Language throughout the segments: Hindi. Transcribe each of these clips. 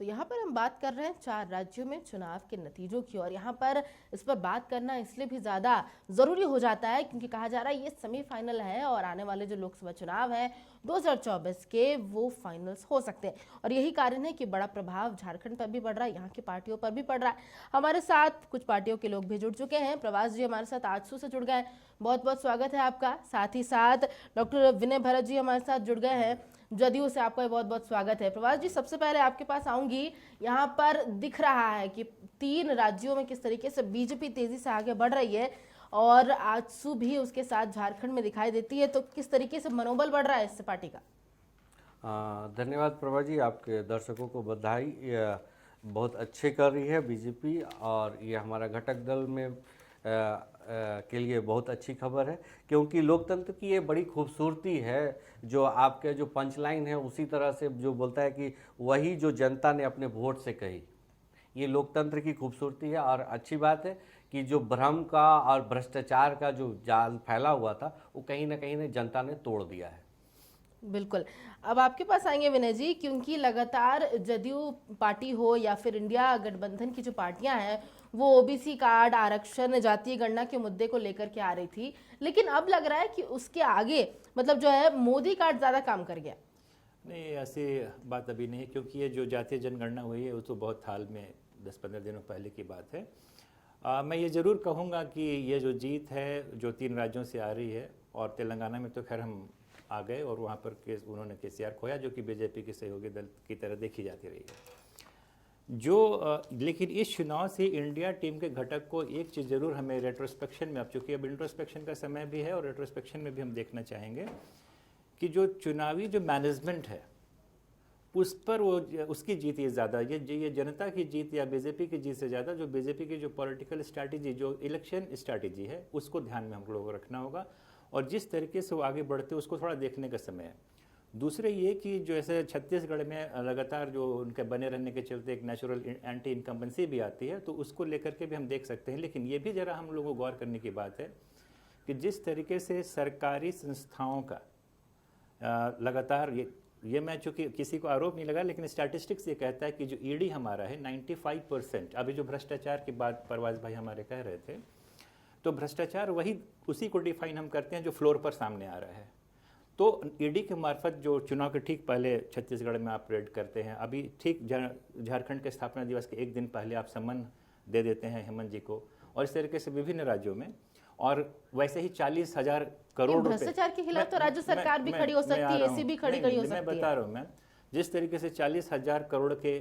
तो यहाँ पर हम बात कर रहे हैं 4 राज्यों में चुनाव के नतीजों की, और यहाँ पर इस पर बात करना इसलिए भी ज़्यादा ज़रूरी हो जाता है क्योंकि कहा जा रहा है ये सेमीफाइनल है और आने वाले जो लोकसभा चुनाव है 2024 के वो फाइनल्स हो सकते हैं। और यही कारण है कि बड़ा प्रभाव झारखंड पर भी पड़ रहा है, यहाँ की पार्टियों पर भी पड़ रहा है। हमारे साथ कुछ पार्टियों के लोग भी जुड़ चुके हैं। प्रवास जी हमारे साथ आजसू से जुड़ गए, बहुत बहुत स्वागत है आपका। साथ ही साथ डॉक्टर विनय भरत जी हमारे साथ जुड़ गए हैं, जदयू से आपका बहुत बहुत स्वागत है। प्रवास जी, सबसे पहले आपके पास आऊंगी। यहाँ पर दिख रहा है कि 3 राज्यों में किस तरीके से बीजेपी तेजी से आगे बढ़ रही है और आजसू भी उसके साथ झारखंड में दिखाई देती है, तो किस तरीके से मनोबल बढ़ रहा है इससे पार्टी का? धन्यवाद प्रभा जी, आपके दर्शकों को बधाई। बहुत अच्छे कर रही है बीजेपी और ये हमारा घटक दल में के लिए बहुत अच्छी खबर है, क्योंकि लोकतंत्र की ये बड़ी खूबसूरती है। जो आपके जो पंचलाइन है उसी तरह से जो बोलता है कि वही जो जनता ने अपने वोट से कही, ये लोकतंत्र की खूबसूरती है। और अच्छी बात है कि जो भ्रम का और भ्रष्टाचार का जो जाल फैला हुआ था वो कहीं ना कहीं जनता ने तोड़ दिया है। बिल्कुल। अब आपके पास आएंगे विनय जी, क्योंकि लगातार जदयू पार्टी हो या फिर इंडिया गठबंधन की जो पार्टियां हैं वो ओबीसी कार्ड, आरक्षण, जातीय गणना के मुद्दे को लेकर के आ रही थी, लेकिन अब लग रहा है कि उसके आगे मतलब जो है मोदी कार्ड ज्यादा काम कर गया। नहीं, ऐसी बात अभी नहीं, क्योंकि ये जो जातीय जनगणना हुई है वो तो बहुत हाल में 10-15 दिनों पहले की बात है। मैं ये ज़रूर कहूँगा कि ये जो जीत है जो 3 राज्यों से आ रही है, और तेलंगाना में तो खैर हम आ गए और वहाँ पर उन्होंने केसीआर खोया, जो कि बीजेपी के सहयोगी दल की तरह देखी जाती रही है। लेकिन इस चुनाव से इंडिया टीम के घटक को एक चीज़ ज़रूर हमें रेट्रोस्पेक्शन में, अब चूँकि अब इंट्रोस्पेक्शन का समय भी है और रेट्रोस्पेक्शन में भी हम देखना चाहेंगे कि जो चुनावी जो मैनेजमेंट है उस पर वो उसकी जीत ये ज़्यादा, ये जनता की जीत या बीजेपी की जीत से ज़्यादा जो बीजेपी की जो पॉलिटिकल स्ट्रैटेजी, जो इलेक्शन स्ट्रैटेजी है, उसको ध्यान में हम लोगों को रखना होगा और जिस तरीके से वो आगे बढ़ते उसको थोड़ा देखने का समय है। दूसरे ये कि जो ऐसे छत्तीसगढ़ में लगातार जो उनके बने रहने के चलते एक नेचुरल एंटी इनकम्बेंसी भी आती है, तो उसको लेकर के भी हम देख सकते हैं। लेकिन ये भी ज़रा हम लोगों को गौर करने की बात है कि जिस तरीके से सरकारी संस्थाओं का लगातार ये मैं चूँकि किसी को आरोप नहीं लगा, लेकिन स्टैटिस्टिक्स ये कहता है कि जो ईडी हमारा है 95%, अभी जो भ्रष्टाचार की बात परवाज भाई हमारे कह रहे थे, तो भ्रष्टाचार वही उसी को डिफाइन हम करते हैं जो फ्लोर पर सामने आ रहा है। तो ईडी के मार्फत जो चुनाव के ठीक पहले छत्तीसगढ़ में आप रेड करते हैं, अभी ठीक झारखंड के स्थापना दिवस के 1 दिन पहले आप सम्मन दे देते हैं हेमंत जी को, और इस तरीके से विभिन्न राज्यों में, और वैसे ही 40,000 करोड़ रुपए भ्रष्टाचार के खिलाफ तो राज्य सरकार भी खड़ी हो सकती है, एसी भी खड़ी हो सकती है। मैं बता रहा हूँ, मैं जिस तरीके से 40,000 करोड़ के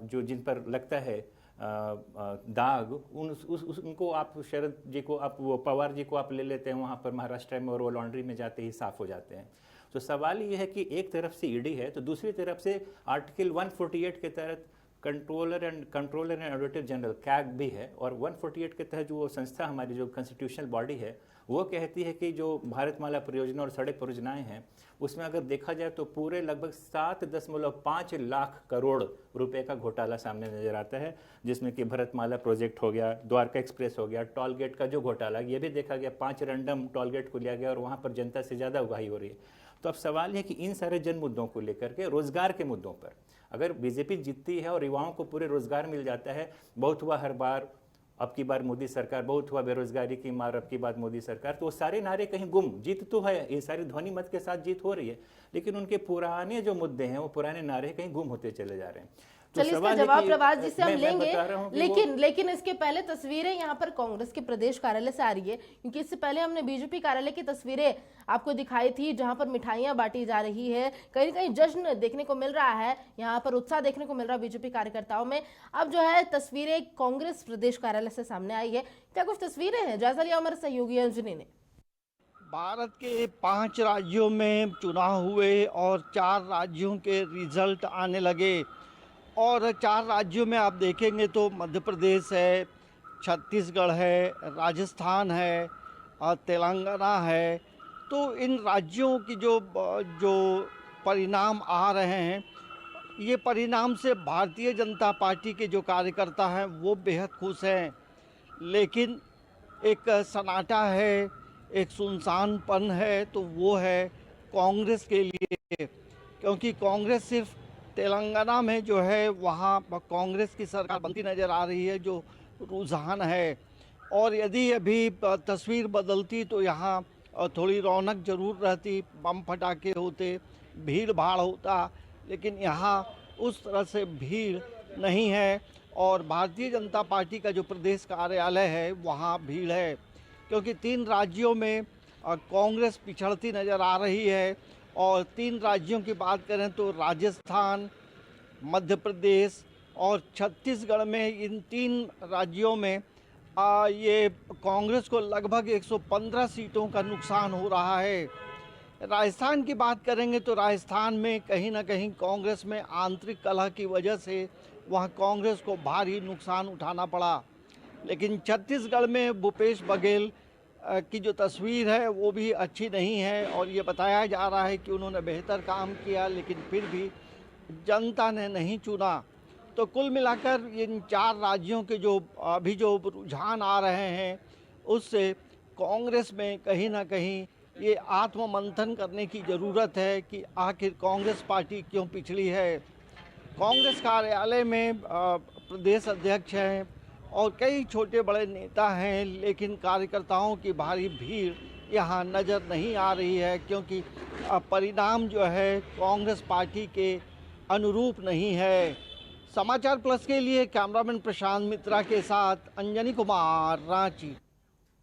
जो जिन पर लगता है दाग, उनको आप शरद जी को, आप वो पवार जी को आप ले लेते हैं वहाँ पर महाराष्ट्र में, और वो लॉन्ड्री में जाते ही साफ हो जाते हैं। तो सवाल ये है कि एक तरफ से ईडी है तो दूसरी तरफ से आर्टिकल 148 के तहत controller and auditor general CAG भी है, और 148 के तहत जो वो संस्था हमारी जो कॉन्स्टिट्यूशनल बॉडी है वो कहती है कि जो भारतमाला परियोजना और सड़क परियोजनाएं हैं उसमें अगर देखा जाए तो पूरे लगभग 7.5 लाख करोड़ रुपए का घोटाला सामने नजर आता है, जिसमें कि भारतमाला प्रोजेक्ट हो गया, द्वारका एक्सप्रेस हो गया, टोल गेट का जो घोटाला ये भी देखा गया, 5 रैंडम टोल गेट को लिया गया और वहाँ पर जनता से ज़्यादा उगाही हो रही है। तो अब सवाल है कि इन सारे जन मुद्दों को लेकर के, रोजगार के मुद्दों पर अगर बीजेपी जीतती है और युवाओं को पूरे रोजगार मिल जाता है, बहुत हुआ हर बार, अब की बार मोदी सरकार, बहुत हुआ बेरोजगारी की मार, अब की बात मोदी सरकार, तो वो सारे नारे कहीं गुम, जीत तो है, ये सारी ध्वनि मत के साथ जीत हो रही है, लेकिन उनके पुराने जो मुद्दे हैं वो पुराने नारे कहीं गुम होते चले जा रहे हैं। तो चलिए इसका जवाब प्रभात जी से हम लेंगे, लेकिन लेकिन इसके पहले तस्वीरें यहाँ पर कांग्रेस के प्रदेश कार्यालय से आ रही है, क्योंकि इससे पहले हमने बीजेपी कार्यालय की तस्वीरें आपको दिखाई थी जहां पर मिठाइयां बांटी जा रही है, कहीं कहीं जश्न देखने को मिल रहा है, यहाँ पर उत्साह देखने को मिल रहा है बीजेपी कार्यकर्ताओं में। अब जो है तस्वीरें कांग्रेस प्रदेश कार्यालय से सामने आई है, क्या कुछ तस्वीरें हैं, जायजा लिया हमारे सहयोगी अंजनी ने। भारत के 5 राज्यों में चुनाव हुए और 4 राज्यों के रिजल्ट आने लगे, और 4 राज्यों में आप देखेंगे तो मध्य प्रदेश है, छत्तीसगढ़ है, राजस्थान है और तेलंगाना है। तो इन राज्यों की जो परिणाम आ रहे हैं, ये परिणाम से भारतीय जनता पार्टी के जो कार्यकर्ता हैं वो बेहद खुश हैं, लेकिन एक सन्नाटा है, एक सुनसानपन है, तो वो है कांग्रेस के लिए, क्योंकि कांग्रेस सिर्फ तेलंगाना में जो है वहाँ कांग्रेस की सरकार बनती नज़र आ रही है, जो रुझान है। और यदि अभी तस्वीर बदलती तो यहाँ थोड़ी रौनक जरूर रहती, बम फटाके होते, भीड़ भाड़ होता, लेकिन यहाँ उस तरह से भीड़ नहीं है। और भारतीय जनता पार्टी का जो प्रदेश कार्यालय है वहाँ भीड़ है, क्योंकि 3 राज्यों में कांग्रेस पिछड़ती नज़र आ रही है। और 3 राज्यों की बात करें तो राजस्थान, मध्य प्रदेश और छत्तीसगढ़ में, इन 3 राज्यों में ये कांग्रेस को लगभग 115 सीटों का नुकसान हो रहा है। राजस्थान की बात करेंगे तो राजस्थान में कहीं ना कहीं कांग्रेस में आंतरिक कलह की वजह से वहाँ कांग्रेस को भारी नुकसान उठाना पड़ा। लेकिन छत्तीसगढ़ में भूपेश बघेल की जो तस्वीर है वो भी अच्छी नहीं है, और ये बताया जा रहा है कि उन्होंने बेहतर काम किया, लेकिन फिर भी जनता ने नहीं चुना। तो कुल मिलाकर इन 4 राज्यों के जो अभी जो रुझान आ रहे हैं उससे कांग्रेस में कहीं ना कहीं ये आत्ममंथन करने की ज़रूरत है कि आखिर कांग्रेस पार्टी क्यों पिछड़ी है। कांग्रेस कार्यालय में प्रदेश अध्यक्ष हैं और कई छोटे बड़े नेता हैं, लेकिन कार्यकर्ताओं की भारी भीड़ यहाँ नज़र नहीं आ रही है, क्योंकि परिणाम जो है कांग्रेस पार्टी के अनुरूप नहीं है। समाचार प्लस के लिए कैमरामैन प्रशांत मित्रा के साथ अंजनी कुमार, रांची।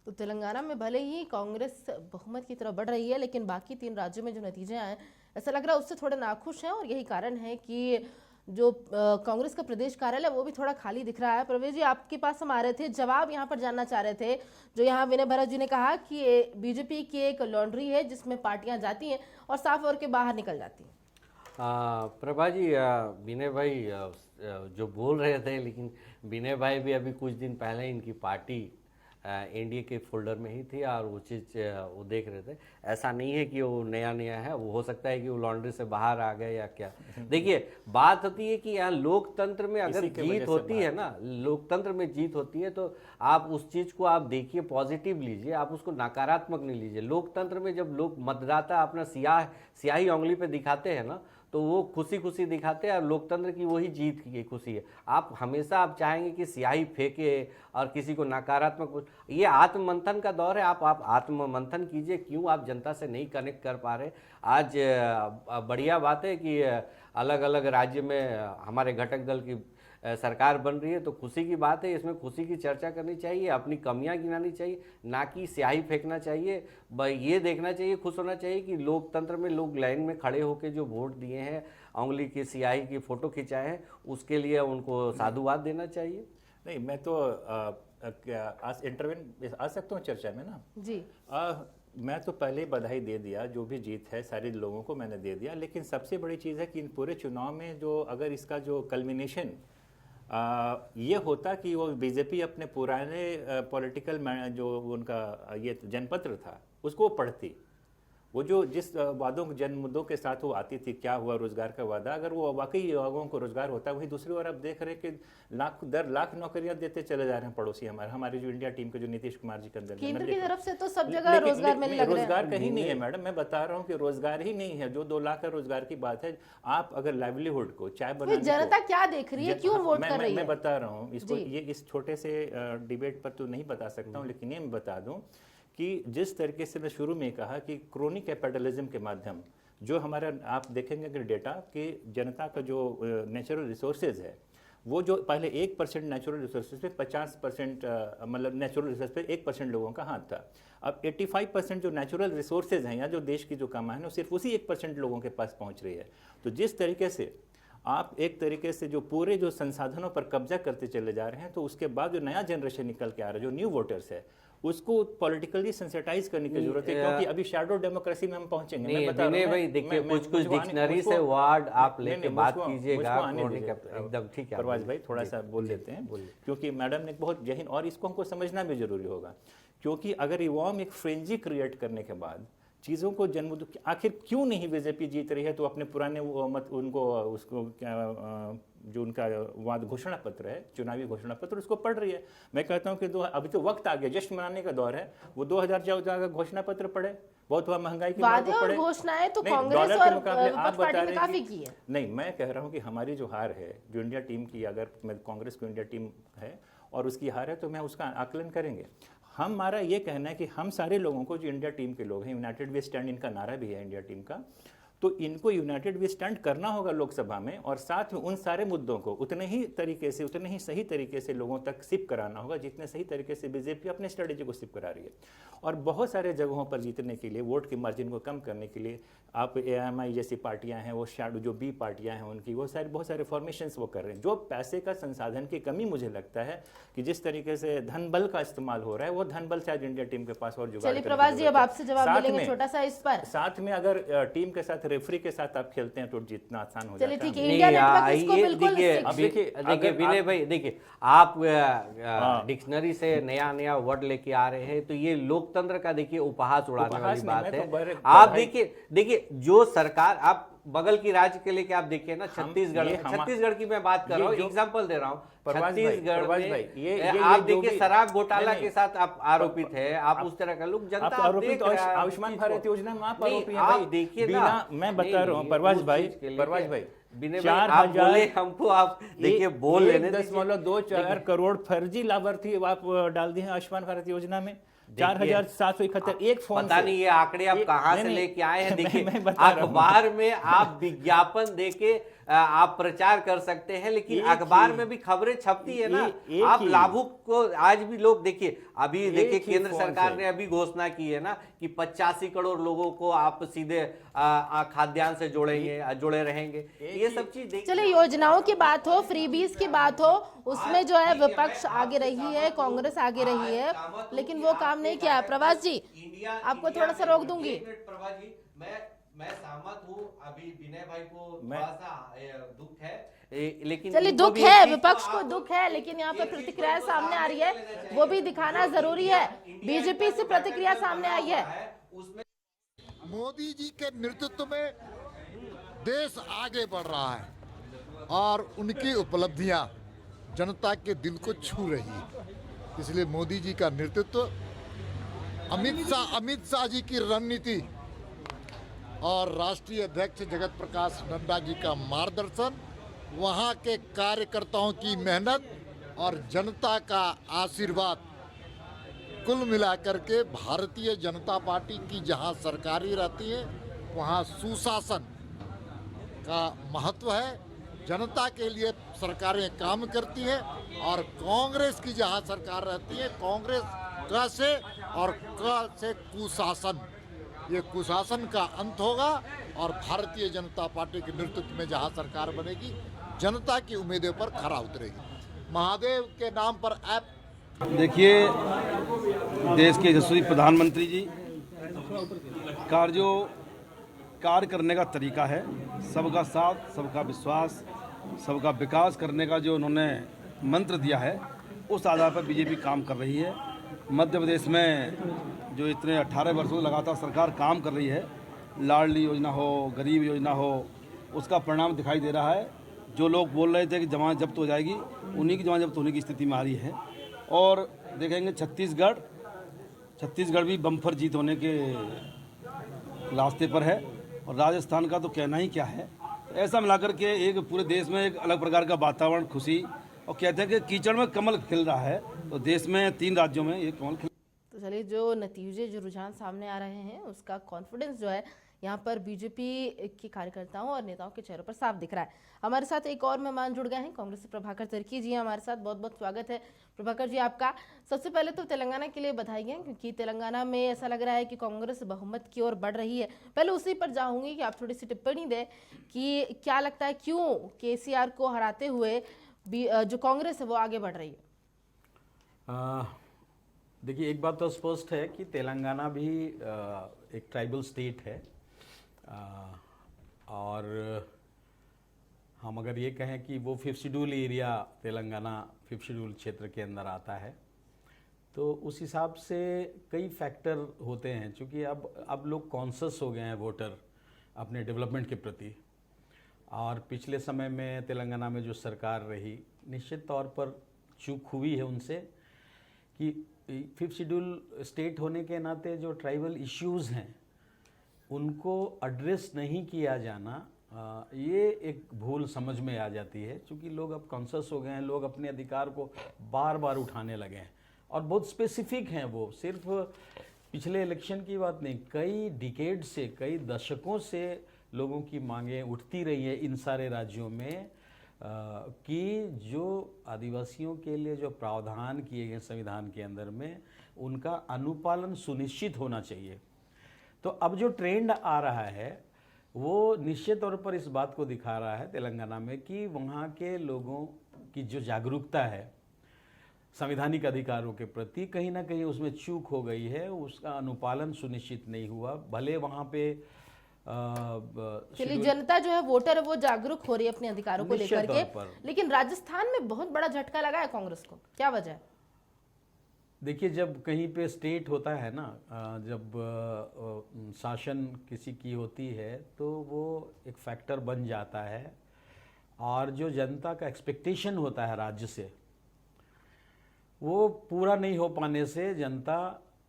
तो तेलंगाना में भले ही कांग्रेस बहुमत की तरफ बढ़ रही है, लेकिन बाकी 3 राज्यों में जो नतीजे आए ऐसा लग रहा है उससे थोड़े नाखुश हैं, और यही कारण है कि जो कांग्रेस का प्रदेश कार्यालय वो भी थोड़ा खाली दिख रहा है। प्रवेश जी, आपके पास हम आ रहे थे, जवाब यहाँ पर जानना चाह रहे थे। जो यहाँ विनय भरत जी ने कहा कि बीजेपी की एक लॉन्ड्री है जिसमें पार्टियां जाती हैं और साफ और के बाहर निकल जाती हैं। प्रभा जी, विनय भाई जो बोल रहे थे, लेकिन विनय भाई भी अभी कुछ दिन पहले इनकी पार्टी एनडीए के फोल्डर में ही थी और वो चीज़ वो देख रहे थे। ऐसा नहीं है कि वो नया नया है, वो हो सकता है कि वो लॉन्ड्री से बाहर आ गए या क्या। देखिए, बात होती है कि यहाँ लोकतंत्र में अगर जीत होती है ना, लोकतंत्र में जीत होती है तो आप उस चीज़ को आप देखिए, पॉजिटिव लीजिए, आप उसको नकारात्मक नहीं लीजिए। लोकतंत्र में जब लोग मतदाता अपना स्याही उंगली पे दिखाते हैं ना, तो वो खुशी खुशी दिखाते हैं, और लोकतंत्र की वही जीत की खुशी है। आप हमेशा आप चाहेंगे कि स्याही फेंके और किसी को नकारात्मक, ये आत्ममंथन का दौर है। आप आत्ममंथन कीजिए, क्यों आप जनता से नहीं कनेक्ट कर पा रहे। आज बढ़िया बात है कि अलग अलग राज्य में हमारे घटक दल की सरकार बन रही है, तो खुशी की बात है। इसमें खुशी की चर्चा करनी चाहिए, अपनी कमियां गिनानी चाहिए, ना कि स्याही फेंकना चाहिए। ये देखना चाहिए, खुश होना चाहिए कि लोकतंत्र में लोग लाइन में खड़े होकर जो वोट दिए हैं, उंगली की स्याही की फोटो खिंचाए हैं, उसके लिए उनको साधुवाद देना चाहिए। नहीं, मैं तो आज इंटरवेन आ सकता हूँ चर्चा में ना जी। मैं तो पहले ही बधाई दे दिया, जो भी जीत है सारे लोगों को मैंने दे दिया। लेकिन सबसे बड़ी चीज़ है कि इन पूरे चुनाव में जो अगर इसका जो कल्मिनेशन ये होता कि वो बीजेपी अपने पुराने पॉलिटिकल जो उनका ये जनपत्र था उसको पढ़ती, वो जो जिस वादों जन मुद्दों के साथ वो आती थी, क्या हुआ रोजगार का वादा, अगर वो वाकई युवाओं को रोजगार होता, वही दूसरी ओर आप देख रहे कि लाख नौकरियां देते चले जा रहे हैं पड़ोसी हमारी जो इंडिया टीम के जो नीतीश कुमार जी के अंदर केंद्र की तरफ से तो सब जगह रोजगार मिलने लग रहे हैं। रोजगार कहीं नहीं है मैडम, मैं बता रहा हूँ कि रोजगार ही नहीं है। जो 2 लाख का रोजगार की बात है, आप अगर लाइवलीहुड को चाय बनाने, जनता क्या देख रही है, क्यों वोट कर रही है? मैं बता रहा हूँ इसको, ये इस छोटे से डिबेट पर तो नहीं बता सकता हूँ, लेकिन ये मैं बता दूं कि जिस तरीके से मैं शुरू में कहा कि क्रोनिक कैपिटलिज्म के माध्यम जो हमारा, आप देखेंगे कि डेटा कि जनता का जो नेचुरल रिसोर्सेज है, वो जो पहले 1% नेचुरल रिसोर्सेज पे 50% मतलब नेचुरल रिसोर्स पे 1% लोगों का हाथ था। अब 85% जो नेचुरल रिसोर्सेज हैं या जो देश की जो कमाई है, सिर्फ उसी 1% लोगों के पास पहुंच रही है। तो जिस तरीके से आप एक तरीके से जो पूरे जो संसाधनों पर कब्जा करते चले जा रहे हैं, तो उसके बाद जो नया जनरेशन निकल के आ रहा है, जो न्यू वोटर्स है, उसको पॉलिटिकली सेंसिटाइज करने की जरूरत है, क्योंकि अभी शैडो डेमोक्रेसी में हम पहुंचेंगे। मैं बता रहा हूं, भाई देखिए, कुछ डिक्शनरी से वर्ड आप लेके बात कीजिएगा, एकदम ठीक है। प्रवास भाई थोड़ा सा बोल देते हैं, क्योंकि मैडम ने बहुत जहीन, और इसको हमको समझना भी जरूरी होगा, क्योंकि अगर युवाओं में एक फ्रेंजी क्रिएट करने के बाद चीज़ों को जन्म, आखिर क्यों नहीं बीजेपी जीत रही है, तो अपने पुराने उनको उसको क्या जो उनका वाद घोषणा पत्र है, चुनावी घोषणा पत्र, उसको पढ़ रही है। मैं कहता हूं कि अभी तो वक्त आ गया, जश्न मनाने का दौर है, वो 2014 का घोषणा पत्र पढ़े, बहुत हुआ महंगाई की वादे मार को और पड़े। घोषणाएं तो नहीं, कांग्रेस डॉलर के और मुकाबले विपक्ष आप पार्टी बता ने रहे काफी हैं की है। नहीं, मैं कह रहा हूं कि हमारी जो हार है, जो इंडिया टीम की, अगर मैं कांग्रेस को इंडिया टीम है और उसकी हार है तो मैं उसका आकलन करेंगे। हमारा ये कहना है कि हम सारे लोगों को, जो इंडिया टीम के लोग हैं, यूनाइटेड वे स्टैंड इनका नारा भी है इंडिया टीम का, तो इनको यूनाइटेड वे स्टैंड करना होगा लोकसभा में, और साथ में उन सारे मुद्दों को उतने ही तरीके से, उतने ही सही तरीके से लोगों तक सिप कराना होगा जितने सही तरीके से बीजेपी अपने स्ट्रेटेजी को सिप करा रही है। और बहुत सारे जगहों पर जीतने के लिए, वोट के मार्जिन को कम करने के लिए, आप AMI जैसी पार्टियां हैं, वो शैडो जो बी पार्टियां हैं उनकी, वो सारे बहुत सारे फॉर्मेशंस वो कर रहे हैं। जो पैसे का संसाधन की कमी, मुझे लगता है कि जिस तरीके से धन बल का इस्तेमाल हो रहा है, वो धन बल शायद इंडिया टीम के पास और जुगाड़ चलिए करने की प्रभास जी, जरूरत अब है। आपसे जवाब साथ मिलेंगे में- छोटा सा इस पर। साथ में अगर टीम के साथ, रेफरी के साथ आप खेलते हैं तो जीतना आसान हो चलिए जाता है। ठीक है, इंडिया नेटवर्क इसको ये बिल्कुल देखिए, अब देखिए, देखिए अगर विनय आप- भाई, देखिए आप डिक्शनरी से नया नया वर्ड लेके आ रहे हैं, तो ये लोकतंत्र का देखिए उपहास उड़ाने उपहास वाली नहीं, बात मैं है। तो बड़े आप बधाई- देखिए जो सरकार, आप बगल की राज्य के लेके आप देखिए ना, छत्तीसगढ़ ये में, हम- छत्तीसगढ़ की मैं बात कर ये रहा हूँ, जो- एग्जांपल दे रहा हूँ। प्रभास भाई, छत्तीसगढ़ प्रभास में भाई, ये आप जो देखिए भी- शराब घोटाला नहीं, के साथ आप आरोपित है, आप उस तरह का लोग, जनता आप आप आरोपित देख रहे हैं, आप आयुष्मान उस चीज भारत को- योजना में आप नहीं, आरोपी हैं आप भाई। देखिए बिना, ना, मैं बता रहा हूँ नहीं, प्रभास उस भाई, चीज के लिए प्रभास क्या- भाई, विनय भाई, 4,000 आप बोले हमको, आप देखिए बोल लेने दीजिए। 1.24 करोड़ फर्जी लाभार्थी आप डाल दिए हैं आयुष्मान भारत योजना में। 4,771 एक फोन पता से। नहीं ये आंकड़े आप कहाँ से नहीं, लेके आए हैं। देखिए मैं बता रहा हूँ। अखबार में आप विज्ञापन देके आप प्रचार कर सकते हैं, लेकिन एक अखबार ही- में भी खबरें छपती है ना। एक आप ही- लाभुक को आज भी लोग देखिए, अभी देखिए एक ही केंद्र फोन सरकार से। ने अभी घोषणा की है ना कि 85 करोड़ लोगों को आप सीधे खाद्यान्न से जोड़ेंगे, जुड़े रहेंगे। ये सब चीज देखिए। चलिए, योजनाओं की बात हो, फ्रीबीज की बात हो, उसमें जो है विपक्ष आगे रही है, कांग्रेस आगे रही है, लेकिन वो काम नहीं किया। प्रभास जी, आपको थोड़ा सा रोक दूंगी। प्रभास जी, मैं सहमत हूँ, अभी विनय भाई को मैं- थोड़ा सा दुख है, लेकिन चलिए, उनको दुख भी है, एक चीज विपक्ष तो को आपको- दुख है, लेकिन यहाँ पर एक चीज प्रतिक्रियाएं तो सामने आ रही है, आपको लेना वो भी चाहिए। दिखाना जरूरी है। इंडिया बीजेपी का से जो प्रतिक्रिया घटक दल सामने बना आई है। हुआ उसमें मोदी जी के नेतृत्व में देश आगे बढ़ रहा है और उनकी उपलब्धियां जनता के दिल को छू रही है। इसलिए मोदी जी का नेतृत्व, अमित शाह जी की रणनीति और राष्ट्रीय अध्यक्ष जगत प्रकाश नड्डा जी का मार्गदर्शन, वहाँ के कार्यकर्ताओं की मेहनत और जनता का आशीर्वाद, कुल मिलाकर के भारतीय जनता पार्टी की जहां सरकारी रहती है वहां सुशासन का महत्व है। जनता के लिए सरकारें काम करती हैं और कांग्रेस की जहां सरकार रहती है, कांग्रेस का से और का से कुशासन, ये कुशासन का अंत होगा और भारतीय जनता पार्टी के नेतृत्व में जहां सरकार बनेगी, जनता की उम्मीदों पर खरा उतरेगी। महादेव के नाम पर ऐप देखिए, देश के यशस्वी प्रधानमंत्री जी का जो कार्य करने का तरीका है, सबका साथ, सबका विश्वास, सबका विकास करने का जो उन्होंने मंत्र दिया है, उस आधार पर बीजेपी काम कर रही है। मध्य प्रदेश में जो इतने 18 वर्षों से लगातार सरकार काम कर रही है, लाडली योजना हो, गरीब योजना हो, उसका परिणाम दिखाई दे रहा है। जो लोग बोल रहे थे कि जमानत जब्त हो जाएगी, उन्हीं की जमानत जब्त होने की स्थिति में आ रही है। और देखेंगे छत्तीसगढ़ भी बम्पर जीत होने के रास्ते पर है, और राजस्थान का तो कहना ही क्या है। ऐसा मिलाकर के एक पूरे देश में एक अलग प्रकार का वातावरण, खुशी, और कहते हैं कि कीचड़ में कमल खिल रहा है, तो देश में 3 राज्यों में ये कमल खिल। तो चलिए, जो नतीजे, जो रुझान सामने आ रहे हैं, उसका कॉन्फिडेंस जो है यहाँ पर बीजेपी के कार्यकर्ताओं और नेताओं के चेहरों पर साफ दिख रहा है। हमारे साथ एक और मेहमान जुड़ गए हैं, कांग्रेस से प्रभाकर तिर्की जी हमारे साथ। बहुत बहुत स्वागत है प्रभाकर जी आपका। सबसे पहले तो तेलंगाना के लिए बधाइयाँ, क्योंकि तेलंगाना में ऐसा लग रहा है कि कांग्रेस बहुमत की ओर बढ़ रही है। पहले उसी पर जाऊंगी कि आप थोड़ी सी टिप्पणी दें कि क्या लगता है, क्यों केसीआर को हराते हुए जो कांग्रेस है वो आगे बढ़ रही है? देखिए, एक बात तो स्पष्ट है कि तेलंगाना भी एक ट्राइबल स्टेट है, और हम अगर ये कहें कि वो 5th schedule area Telangana 5th schedule क्षेत्र के अंदर आता है, तो उस हिसाब से कई फैक्टर होते हैं। क्योंकि अब लोग कॉन्शियस हो गए हैं, वोटर, अपने डेवलपमेंट के प्रति। और पिछले समय में तेलंगाना में जो सरकार रही, निश्चित तौर पर चूक हुई है उनसे कि 5th शेड्यूल स्टेट होने के नाते जो ट्राइबल इश्यूज़ हैं उनको एड्रेस नहीं किया जाना, ये एक भूल समझ में आ जाती है, क्योंकि लोग अब कॉन्शियस हो गए हैं, लोग अपने अधिकार को बार बार उठाने लगे हैं और बहुत स्पेसिफिक हैं। वो सिर्फ पिछले इलेक्शन की बात नहीं, कई डिकेड से, कई दशकों से लोगों की मांगें उठती रही है इन सारे राज्यों में कि जो आदिवासियों के लिए जो प्रावधान किए गए संविधान के अंदर में, उनका अनुपालन सुनिश्चित होना चाहिए। तो अब जो ट्रेंड आ रहा है वो निश्चित तौर पर इस बात को दिखा रहा है तेलंगाना में कि वहाँ के लोगों की जो जागरूकता है संवैधानिक अधिकारों के प्रति, कहीं ना कहीं उसमें चूक हो गई है, उसका अनुपालन सुनिश्चित नहीं हुआ। भले वहाँ पे चलिए, जनता जो है, वोटर है, वो जागरूक हो रही है अपने अधिकारों को लेकर के, लेकिन राजस्थान में बहुत बड़ा झटका लगा है कांग्रेस को, क्या वजह है? देखिए, जब कहीं पे स्टेट होता है ना, जब शासन किसी की होती है तो वो एक फैक्टर बन जाता है, और जो जनता का एक्सपेक्टेशन होता है राज्य से, वो पूरा नहीं हो पाने से जनता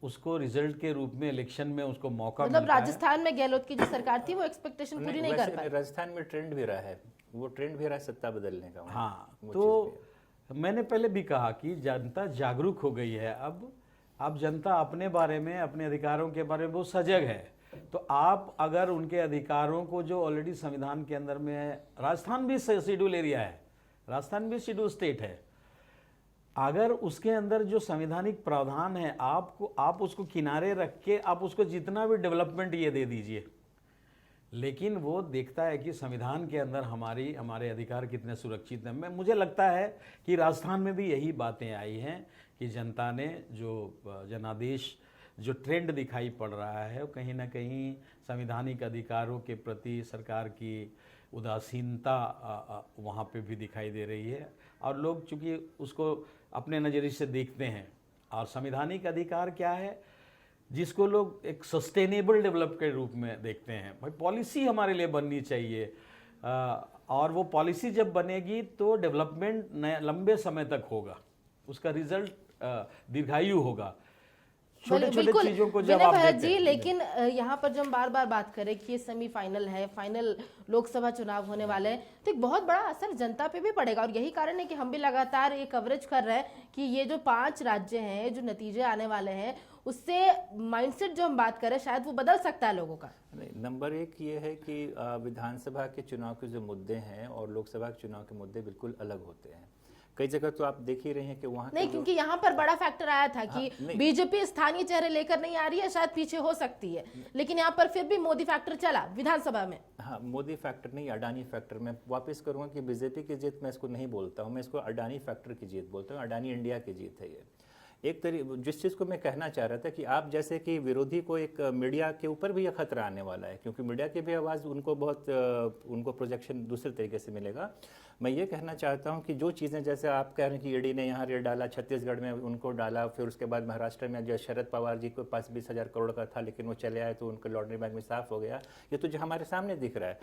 उसको रिजल्ट के रूप में इलेक्शन में उसको मौका मतलब मिलता है। राजस्थान में गहलोत की जो सरकार थी वो एक्सपेक्टेशन पूरी नहीं कर पाई। राजस्थान में ट्रेंड भी रहा है, वो ट्रेंड भी रहा है सत्ता बदलने का। हाँ, तो मैंने पहले भी कहा कि जनता जागरूक हो गई है। अब जनता अपने बारे में, अपने अधिकारों के बारे में बहुत सजग है। तो आप अगर उनके अधिकारों को, जो ऑलरेडी संविधान के अंदर में है, राजस्थान भी शेड्यूल एरिया है, राजस्थान भी शेड्यूल स्टेट है, अगर उसके अंदर जो संवैधानिक प्रावधान है आप उसको किनारे रख के आप उसको जितना भी डेवलपमेंट ये दे दीजिए, लेकिन वो देखता है कि संविधान के अंदर हमारे अधिकार कितने सुरक्षित हैं। मुझे लगता है कि राजस्थान में भी यही बातें आई हैं कि जनता ने जो जनादेश जो ट्रेंड दिखाई पड़ रहा है, वो कहीं ना कहीं संवैधानिक अधिकारों के प्रति सरकार की उदासीनता वहाँ पे भी दिखाई दे रही है, और लोग चूँकि उसको अपने नज़रिए से देखते हैं। और संवैधानिक अधिकार क्या है, जिसको लोग एक सस्टेनेबल डेवलप के रूप में देखते हैं। भाई पॉलिसी हमारे लिए बननी चाहिए, और वो पॉलिसी जब बनेगी तो डेवलपमेंट लंबे समय तक होगा, उसका रिजल्ट दीर्घायु होगा। छोटे छोटे चीजों को जब आप देखते हैं। लेकिन यहाँ पर जब हम बार बार बात करें कि ये सेमीफाइनल है, फाइनल लोकसभा चुनाव होने वाले हैं, तो एक बहुत बड़ा असर जनता पे भी पड़ेगा। और यही कारण है कि हम भी लगातार ये कवरेज कर रहे हैं कि ये जो 5 राज्य हैं, जो नतीजे आने वाले हैं, उससे माइंडसेट जो हम बात करें शायद वो बदल सकता है लोगों का। नंबर 1 ये है कि विधानसभा के चुनाव के जो मुद्दे हैं और लोकसभा के चुनाव के मुद्दे बिल्कुल अलग होते हैं। कई जगह तो आप देख ही रहे हैं कि वहाँ नहीं, क्योंकि यहाँ पर बड़ा फैक्टर आया था कि बीजेपी स्थानीय चेहरे लेकर नहीं आ रही है, शायद पीछे हो सकती है, लेकिन यहाँ पर फिर भी मोदी फैक्टर चला विधानसभा में। हाँ, मोदी फैक्टर नहीं, अडानी फैक्टर। मैं वापस करूँगा कि बीजेपी की जीत मैं इसको नहीं बोलता हूँ, मैं इसको अडानी फैक्टर की जीत बोलता हूँ। अडानी इंडिया की जीत है ये। एक जिस चीज़ को मैं कहना चाह रहा था कि आप जैसे कि विरोधी को एक मीडिया के ऊपर भी यह खतरा आने वाला है, क्योंकि मीडिया की भी आवाज़ उनको प्रोजेक्शन दूसरे तरीके से मिलेगा। मैं ये कहना चाहता हूँ कि जो चीज़ें जैसे आप कह रहे हैं कि ईडी ने यहाँ रेड डाला, छत्तीसगढ़ में उनको डाला, फिर उसके बाद महाराष्ट्र में जो शरद पवार जी के पास 20,000 करोड़ का था लेकिन वो चले आए तो उनका लॉटरी बैंक में साफ हो गया, ये तो जो हमारे सामने दिख रहा है।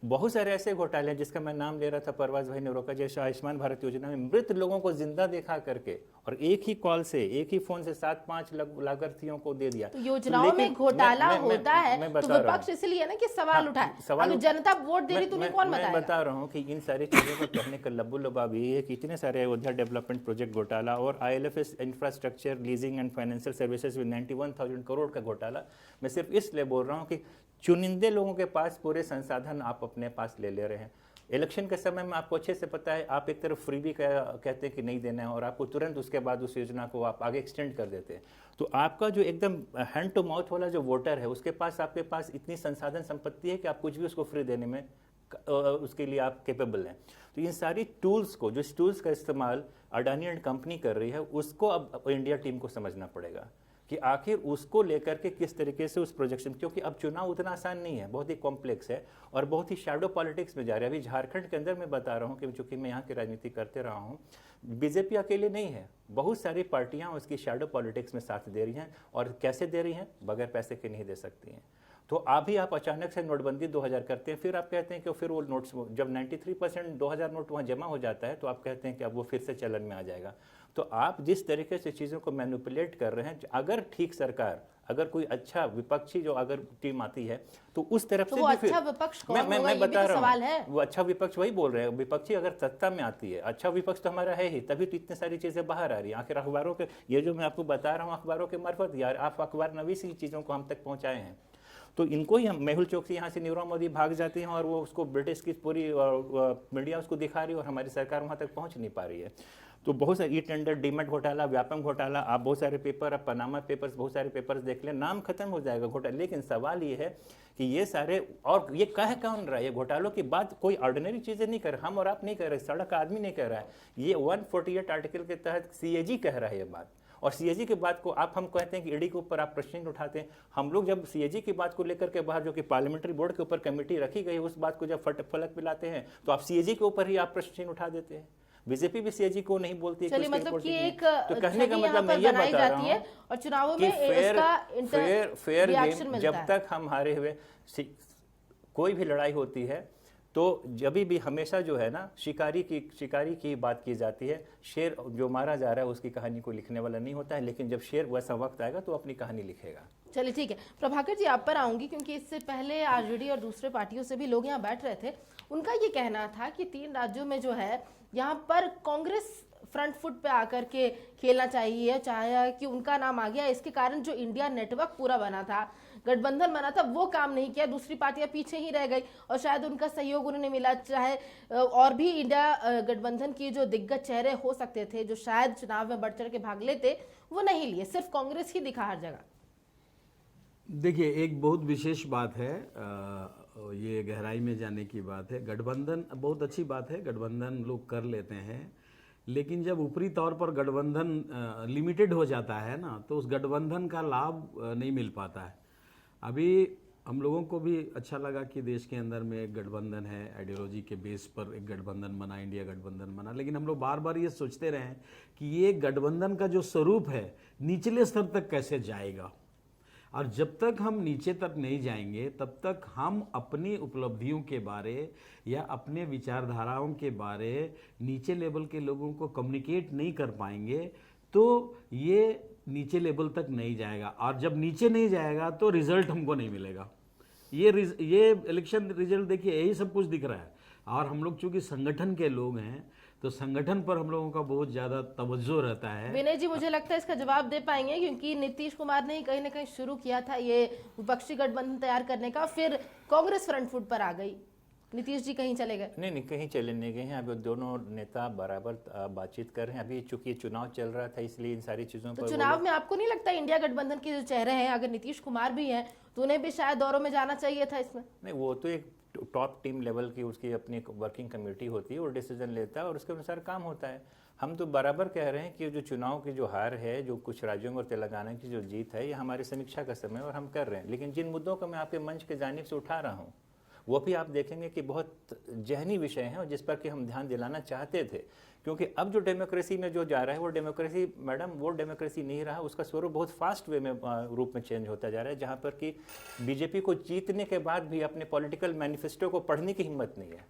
बहुत सारे ऐसे घोटाले हैं जिसका मैं नाम ले रहा था, परवाज भाई ने रोका, जैसे आयुष्मान भारत योजना में मृत लोगों को जिंदा देखा करके और एक ही कॉल से, एक ही फोन से 7-5 लाभार्थियों को दे दिया। तो योजनाओं में घोटाला होता है तो विपक्ष इसलिए ना कि सवाल उठाए, अगर जनता वोट दे रही तो उन्हें कौन बताएगा? मैं बता रहा हूँ कि इन सारी चीजों को कहने का लब्बू लबाब ये है कि इतने सारे अयोध्या डेवलपमेंट प्रोजेक्ट घोटाला और IL&FS infrastructure leasing and financial services में 91,000 करोड़ का घोटाला। मैं सिर्फ इसलिए बोल रहा हूँ कि चुनिंदे लोगों के पास पूरे संसाधन आप अपने पास ले रहे हैं। इलेक्शन के समय में आपको अच्छे से पता है, आप एक तरफ फ्री भी कहते हैं कि नहीं देना है और आपको तुरंत उसके बाद उस योजना को आप आगे एक्सटेंड कर देते हैं। तो आपका जो एकदम हैंड टू माउथ वाला जो वोटर है, उसके पास आपके पास इतनी संसाधन संपत्ति है कि आप कुछ भी उसको फ्री देने में उसके लिए आप कैपेबल हैं। तो इन सारी टूल्स को, जो टूल्स का इस्तेमाल अडानी एंड कंपनी कर रही है, उसको अब इंडिया टीम को समझना पड़ेगा कि आखिर उसको लेकर के किस तरीके से उस प्रोजेक्शन, क्योंकि अब चुनाव उतना आसान नहीं है, बहुत ही कॉम्प्लेक्स है और बहुत ही शैडो पॉलिटिक्स में जा रहा है। अभी झारखंड के अंदर मैं बता रहा हूँ कि चूंकि मैं यहाँ की राजनीति करते रहा हूँ, बीजेपी अकेले नहीं है, बहुत सारी पार्टियाँ उसकी शैडो पॉलिटिक्स में साथ दे रही हैं और कैसे दे रही हैं, बगैर पैसे के नहीं दे सकती हैं। तो अभी आप अचानक से नोटबंदी 2000 करते हैं, फिर आप कहते हैं कि फिर वो नोट्स, जब 93% 2000 नोट वहाँ जमा हो जाता है तो आप कहते हैं कि अब वो फिर से चलन में आ जाएगा। तो आप जिस तरीके से चीज़ों को मैनिपुलेट कर रहे हैं, अगर ठीक सरकार, अगर कोई अच्छा विपक्षी जो अगर टीम आती है तो उस तरफ तो से वो भी अच्छा फिर विपक्ष कौन होगा, ये भी बता तो रहा सवाल हूँ, है। वो अच्छा विपक्ष वही बोल रहे हैं, विपक्षी अगर सत्ता में आती है, अच्छा विपक्ष तो हमारा है ही, तभी तो इतनी सारी चीज़ें बाहर आ रही हैं। आखिर अखबारों के, ये जो मैं आपको बता रहा हूँ अखबारों के मार्फत, यार आप अखबार नवीस ही चीज़ों को हम तक पहुँचाए हैं। तो इनको ही हम, मेहुल चोकसी यहाँ से नीरव मोदी भाग जाती हैं और वो उसको ब्रिटिश की पूरी मीडिया उसको दिखा रही है और हमारी सरकार वहाँ तक पहुँच नहीं पा रही है। तो बहुत सारे ई टेंडर, डीमेट घोटाला, व्यापम घोटाला, आप बहुत सारे पेपर, आप पनामा पेपर्स, बहुत सारे पेपर्स देख लें, नाम खत्म हो जाएगा घोटाला। लेकिन सवाल ये है कि ये सारे, और ये कह कौन रहा है, ये घोटालों की बात कोई ऑर्डिनरी चीज़ें नहीं कर रहे, हम और आप नहीं कर रहे, सड़क आदमी नहीं कह रहा है, ये 148 आर्टिकल के तहत CAG कह रहा है ये बात। और CAG की बात को आप, हम कहते हैं कि ईडी के ऊपर आप प्रश्न उठाते हैं, हम लोग जब CAG की बात को लेकर के बाहर, जो कि पार्लियामेंट्री बोर्ड के ऊपर कमेटी रखी गई, उस बात को जब फलक पिलाते हैं तो आप CAG के ऊपर ही आप प्रश्न उठा देते हैं। बीजेपी भी CAG को नहीं बोलती है। चलिए, मतलब कि एक तो कहने का छवि मतलब यहाँ मैं पर ये बनाई बता रहा जाती है हूँ और चुनावों कि में इसका फेयर रिएक्शन गेम, मिलता जब है। तक हम हारे हुए, कोई भी लड़ाई होती है तो जब भी हमेशा जो है ना शिकारी की बात की जाती है। शेर जो मारा जा रहा है उसकी कहानी को लिखने वाला नहीं होता है, लेकिन जब शेर वैसा वक्त आएगा तो अपनी कहानी लिखेगा। चलिए ठीक है, प्रभाकर जी आप पर आऊंगी, क्योंकि इससे पहले आरजेडी और दूसरे पार्टियों से भी लोग यहाँ बैठ रहे थे। उनका ये कहना था कि 3 राज्यों में जो है यहाँ पर कांग्रेस फ्रंट फुट पे आकर के खेलना चाहिए, चाहे कि उनका नाम आ गया, इसके कारण जो इंडिया नेटवर्क पूरा बना था, गठबंधन बना था, वो काम नहीं किया, दूसरी पार्टियां पीछे ही रह गई और शायद उनका सहयोग उन्हें मिला। चाहे और भी इंडिया गठबंधन की जो दिग्गज चेहरे हो सकते थे जो शायद चुनाव में बढ़ चढ़ के भाग लेते, वो नहीं लिए, सिर्फ कांग्रेस ही दिखा हर जगह। देखिए, एक बहुत विशेष बात है, ये गहराई में जाने की बात है। गठबंधन बहुत अच्छी बात है, गठबंधन लोग कर लेते हैं, लेकिन जब ऊपरी तौर पर गठबंधन लिमिटेड हो जाता है ना, तो उस गठबंधन का लाभ नहीं मिल पाता है। अभी हम लोगों को भी अच्छा लगा कि देश के अंदर में एक गठबंधन है, आइडियोलॉजी के बेस पर एक गठबंधन बना, इंडिया गठबंधन बना, लेकिन हम लोग बार बार ये सोचते रहे कि ये गठबंधन का जो स्वरूप है निचले स्तर तक कैसे जाएगा, और जब तक हम नीचे तक नहीं जाएंगे तब तक हम अपनी उपलब्धियों के बारे या अपने विचारधाराओं के बारे नीचे लेवल के लोगों को कम्युनिकेट नहीं कर पाएंगे, तो ये नीचे लेवल तक नहीं जाएगा, और जब नीचे नहीं जाएगा तो रिजल्ट हमको नहीं मिलेगा। ये इलेक्शन रिजल्ट देखिए, यही सब कुछ दिख रहा है। और हम लोग चूंकि संगठन के लोग हैं तो संगठन पर हम लोगों का बहुत ज्यादा तवज्जो रहता है। विनय जी, मुझे लगता है इसका जवाब दे पाएंगे, क्योंकि नीतीश कुमार ने कहीं ना कहीं शुरू किया था ये विपक्षी गठबंधन तैयार करने का, फिर कांग्रेस फ्रंट फुट पर आ गई, नीतीश जी कहीं चले गए? नहीं, कहीं चले नहीं गए हैं। अभी दोनों नेता बराबर बातचीत कर रहे हैं। अभी चूंकि चुनाव चल रहा था इसलिए इन सारी चीजों पर, तो चुनाव में आपको नहीं लगता इंडिया गठबंधन के जो चेहरे हैं, अगर नीतीश कुमार भी हैं तो उन्हें भी शायद दौरों में जाना चाहिए था इसमें? नहीं, वो तो एक टॉप टीम लेवल की उसकी अपनी वर्किंग कमेटी होती है, वो डिसीजन लेता है और उसके अनुसार काम होता है। हम तो बराबर कह रहे हैं कि जो चुनाव की जो हार है, जो कुछ राज्यों में और तेलंगाना की जो जीत है, ये हमारी समीक्षा का समय और हम कर रहे हैं। लेकिन जिन मुद्दों को मैं आपके मंच के जानिब से उठा रहा हूँ वो भी आप देखेंगे कि बहुत जहनी विषय हैं और जिस पर कि हम ध्यान दिलाना चाहते थे। क्योंकि अब जो डेमोक्रेसी में जो जा रहा है वो डेमोक्रेसी, मैडम, वो डेमोक्रेसी नहीं रहा, उसका स्वरूप बहुत फास्ट वे में रूप में चेंज होता जा रहा है, जहाँ पर कि बीजेपी को जीतने के बाद भी अपने पॉलिटिकल मैनिफेस्टो को पढ़ने की हिम्मत नहीं है।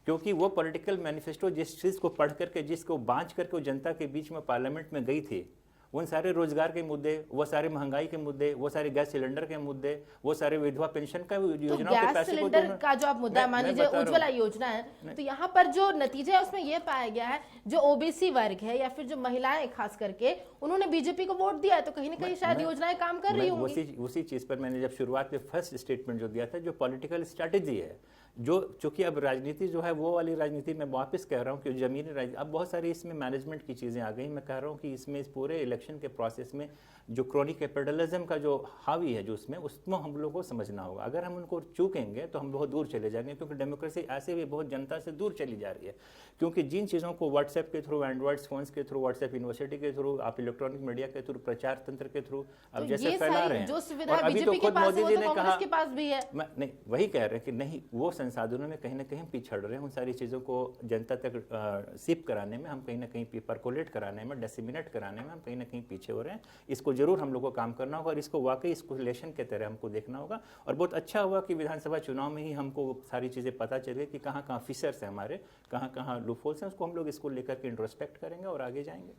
क्योंकि वो पॉलिटिकल मैनिफेस्टो जिस चीज़ को पढ़ करके, जिसको बांच करके वो जनता के बीच में पार्लियामेंट में गई थी, उन सारे रोजगार के मुद्दे, वो सारे महंगाई के मुद्दे, वो सारे गैस सिलेंडर के मुद्दे, वो सारे विधवा पेंशन का योजनाओं के गैस पैसे सिलेंडर का जो आप मुद्दा मान लीजिए, उज्ज्वला योजना है, तो यहाँ पर जो नतीजा है उसमें यह पाया गया है जो ओबीसी वर्ग है या फिर जो महिलाएं खास करके, उन्होंने बीजेपी को वोट दिया है, तो कहीं ना कहीं शायद योजनाएं काम कर रही होंगी। उसी चीज पर मैंने जब शुरुआत में फर्स्ट स्टेटमेंट जो दिया था, जो पॉलिटिकल स्ट्रैटेजी है, जो चूंकि अब राजनीति जो है वो वाली राजनीति मैं वापस कह रहा हूँ कि जमीनी राजनीति, अब बहुत सारी इसमें मैनेजमेंट की चीज़ें आ गई। मैं कह रहा हूँ कि इसमें इस पूरे इलेक्शन के प्रोसेस में जो क्रोनिक कैपिटलिज्म का जो हावी है, जो उसमें हम लोगों को समझना होगा। अगर हम उनको चूकेंगे तो हम बहुत दूर चले जाएंगे, क्योंकि डेमोक्रेसी ऐसे भी बहुत जनता से दूर चली जा रही है। क्योंकि जिन चीज़ों को व्हाट्सएप के थ्रू, एंड्रॉइड फोन्स के थ्रू, व्हाट्सएप यूनिवर्सिटी के थ्रू, आप इलेक्ट्रॉनिक मीडिया के थ्रू, प्रचार तंत्र के थ्रू अब जैसे फैला रहे हैं, जो सुविधा और अभी तो बीजेपी के खुद पास मोदी जी ने कांग्रेस कहा, के पास भी है। नहीं, वही कह रहे हैं कि नहीं, वो संसाधनों में कहीं ना कहीं पिछड़ रहे हैं। उन सारी चीज़ों को जनता तक सिप कराने में हम कहीं ना कहीं परकोलेट कराने में, डिसेमिनेट कराने में हम कहीं ना कहीं पीछे हो रहे हैं। इसको जरूर हम लोग को काम करना होगा और इसको वाकई स्कूलेशन के तरह हमको देखना होगा। और बहुत अच्छा हुआ कि विधानसभा चुनाव में ही हमको सारी चीज़ें पता चल गई कि कहाँ कहाँ फिशर्स हैं हमारे, कहाँ कहाँ लूपहोल्स हैं। उसको हम लोग इसको लेकर के इंट्रोस्पेक्ट करेंगे और आगे जाएंगे।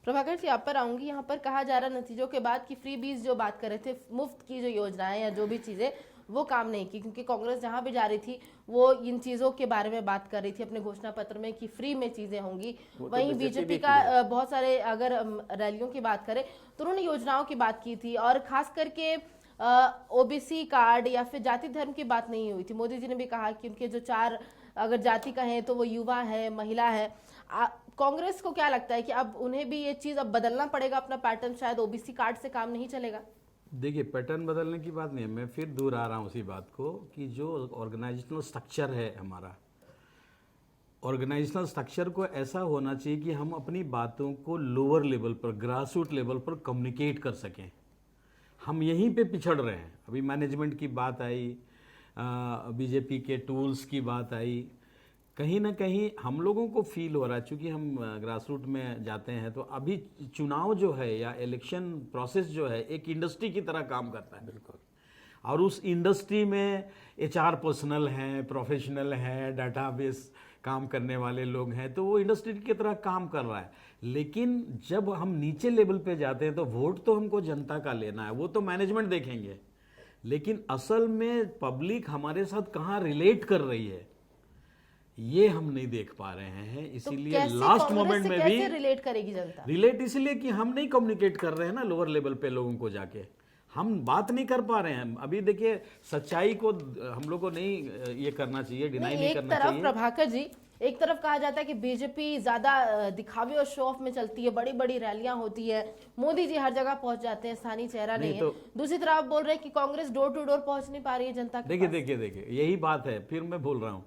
प्रभाकर जी, आप पर आऊंगी। यहाँ पर कहा जा रहा नतीजों के बाद कि फ्री बीज जो बात कर रहे थे, मुफ्त की जो योजनाएं या जो भी चीजें, वो काम नहीं की, क्योंकि कांग्रेस जहां भी जा रही थी वो इन चीजों के बारे में बात कर रही थी अपने घोषणा पत्र में कि फ्री में चीजें होंगी। वहीं बीजेपी का बहुत सारे, अगर रैलियों की बात करें तो उन्होंने योजनाओं की बात की थी, और खास करके ओबीसी कार्ड या फिर जाति धर्म की बात नहीं हुई थी। मोदी जी ने भी कहा कि उनके जो 4 अगर जाति का है तो वो युवा है, महिला है। कांग्रेस को क्या लगता है कि अब उन्हें भी ये चीज अब बदलना पड़ेगा अपना पैटर्न, शायद ओबीसी कार्ड से काम नहीं चलेगा? देखिए, पैटर्न बदलने की बात नहीं है, मैं फिर दूर आ रहा हूँ उसी बात को कि जो ऑर्गेनाइजेशनल स्ट्रक्चर है हमारा, ऑर्गेनाइजेशनल स्ट्रक्चर को ऐसा होना चाहिए कि हम अपनी बातों को लोअर लेवल पर, ग्रास रूट लेवल पर कम्युनिकेट कर सकें। हम यहीं पे पिछड़ रहे हैं। अभी मैनेजमेंट की बात आई, बीजेपी के टूल्स की बात आई, कहीं ना कहीं हम लोगों को फील हो रहा है, चूँकि हम ग्रास रूट में जाते हैं, तो अभी चुनाव जो है या इलेक्शन प्रोसेस जो है एक इंडस्ट्री की तरह काम करता है। बिल्कुल। और उस इंडस्ट्री में HR पर्सनल हैं, प्रोफेशनल हैं, डाटाबेस काम करने वाले लोग हैं, तो वो इंडस्ट्री की तरह काम कर रहा है। लेकिन जब हम नीचे लेवल पे जाते हैं तो वोट तो हमको जनता का लेना है, वो तो मैनेजमेंट देखेंगे, लेकिन असल में पब्लिक हमारे साथ कहाँ रिलेट कर रही है ये हम नहीं देख पा रहे हैं। इसीलिए लास्ट मोमेंट में भी रिलेट करेगी जनता? रिलेट इसलिए कि हम नहीं कम्युनिकेट कर रहे हैं ना लोअर लेवल पे लोगों को जाके, हम बात नहीं कर पा रहे हैं। अभी देखिए, सच्चाई को हम लोग को नहीं ये करना चाहिए, डिनाई नहीं करना चाहिए। प्रभाकर जी, एक तरफ कहा जाता है कि बीजेपी ज्यादा दिखावे और शो ऑफ में चलती है, बड़ी बड़ी रैलियां होती है, मोदी जी हर जगह पहुंच जाते हैं, स्थानीय चेहरा नहीं है। दूसरी तरफ बोल रहे हैं कि कांग्रेस डोर टू डोर पहुंच नहीं पा रही है जनता के पास। देखिए यही बात है। फिर मैं बोल रहा हूँ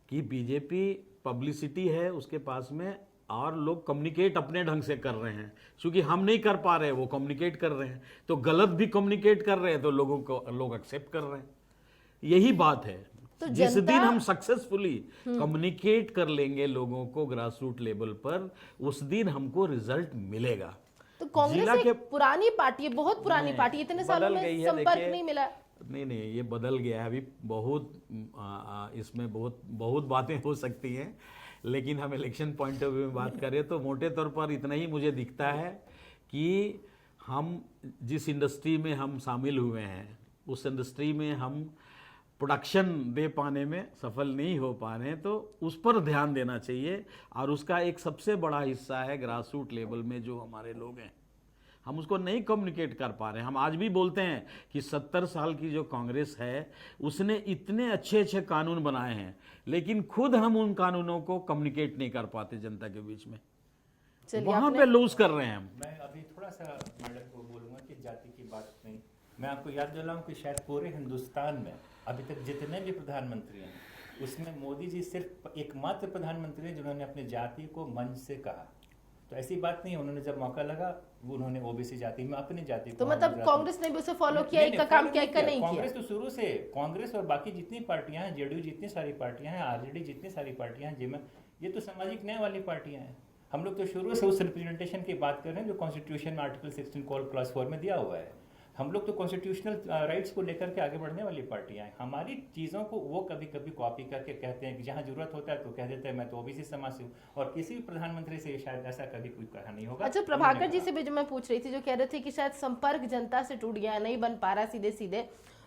कि बीजेपी पब्लिसिटी है उसके पास में, और लोग कम्युनिकेट अपने ढंग से कर रहे हैं। क्योंकि हम नहीं कर पा रहे, वो कम्युनिकेट कर रहे हैं, तो गलत भी कम्युनिकेट कर रहे हैं तो लोगों को लोग एक्सेप्ट कर रहे हैं। यही बात है। तो जिस दिन हम सक्सेसफुली कम्युनिकेट कर लेंगे लोगों को ग्रास रूट लेवल पर, उस दिन हमको रिजल्ट मिलेगा। तो कांग्रेस एक पुरानी पार्टी है, बहुत पुरानी पार्टी, इतने सालों में संपर्क नहीं मिला। नहीं, ये बदल गया है। अभी बहुत इसमें बहुत बातें हो सकती हैं, लेकिन हम इलेक्शन पॉइंट ऑफ व्यू में बात करें तो मोटे तौर पर इतना ही मुझे दिखता है कि हम जिस इंडस्ट्री में हम शामिल हुए हैं, उस इंडस्ट्री में हम प्रोडक्शन दे पाने में सफल नहीं हो पा रहे हैं, तो उस पर ध्यान देना चाहिए। और उसका एक सबसे बड़ा हिस्सा है ग्रास रूट लेवल में जो हमारे लोग हैं, हम उसको नहीं कम्युनिकेट कर पा रहे हैं। हम आज भी बोलते हैं कि 70 साल की जो कांग्रेस है उसने इतने अच्छे अच्छे कानून बनाए हैं, लेकिन खुद हम उन कानूनों को कम्युनिकेट नहीं कर पाते जनता के बीच में, वहां पे लूज कर रहे हैं हम। मैं अभी थोड़ा सा मैडम को बोलूँगा कि जाति की बात नहीं, मैं आपको याद दिलाऊं कि शायद पूरे हिंदुस्तान में अभी तक जितने भी प्रधानमंत्री हैं उसमें मोदी जी सिर्फ एकमात्र प्रधानमंत्री हैं जिन्होंने अपनी जाति को मंच से कहा। तो ऐसी बात नहीं है, उन्होंने जब मौका लगा उन्होंने ओबीसी जाति में अपनी जाति को, तो मतलब कांग्रेस ने भी उसे फॉलो किया, एक का काम किया, एक का नहीं किया। कांग्रेस तो शुरू से, कांग्रेस और बाकी जितनी पार्टियां हैं, जेडीयू जितनी सारी पार्टियां हैं, आरजेडी जितनी सारी पार्टियां हैं, जिनमें ये तो सामाजिक न्याय वाली पार्टियां हैं। हम लोग तो शुरू से उस रिप्रेजेंटेशन की बात कर रहे हैं जो कॉन्स्टिट्यूशन में आर्टिकल 16 क्लॉज 4 में दिया हुआ है। हम लोग तो कॉन्स्टिट्यूशनल राइट्स को लेकर के आगे बढ़ने वाली पार्टियां हैं। हमारी चीज़ों को वो कभी कभी कॉपी करके कहते हैं कि जहां जरूरत होता है तो कह देते हैं मैं तो ओबीसी समाज से हूँ, और किसी भी प्रधानमंत्री से शायद ऐसा कभी कोई कहा नहीं होगा। अच्छा, प्रभाकर जी से भी जो मैं पूछ रही थी, जो कह रहे थे कि शायद संपर्क जनता से टूट गया, नहीं बन पा रहा सीधे सीधे,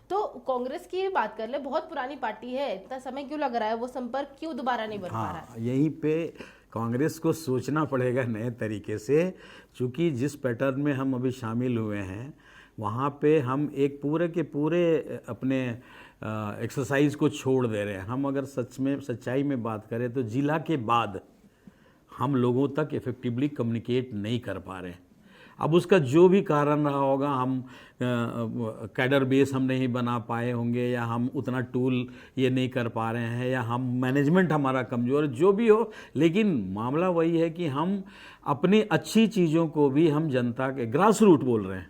तो कांग्रेस की बात कर ले, बहुत पुरानी पार्टी है, इतना समय क्यों लग रहा है, वो संपर्क क्यों दोबारा नहीं बन पा रहा है? यहीं पे कांग्रेस को सोचना पड़ेगा नए तरीके से, क्योंकि जिस पैटर्न में हम अभी शामिल हुए हैं वहाँ पे हम एक पूरे के पूरे अपने एक्सरसाइज को छोड़ दे रहे हैं। हम अगर सच्चाई में बात करें तो जिला के बाद हम लोगों तक इफेक्टिवली कम्युनिकेट नहीं कर पा रहे हैं। अब उसका जो भी कारण रहा होगा, हम कैडर बेस हम नहीं बना पाए होंगे, या हम उतना टूल ये नहीं कर पा रहे हैं, या हम मैनेजमेंट हमारा कमज़ोर, जो भी हो, लेकिन मामला वही है कि हम अपनी अच्छी चीज़ों को भी हम जनता के ग्रास रूट बोल रहे हैं,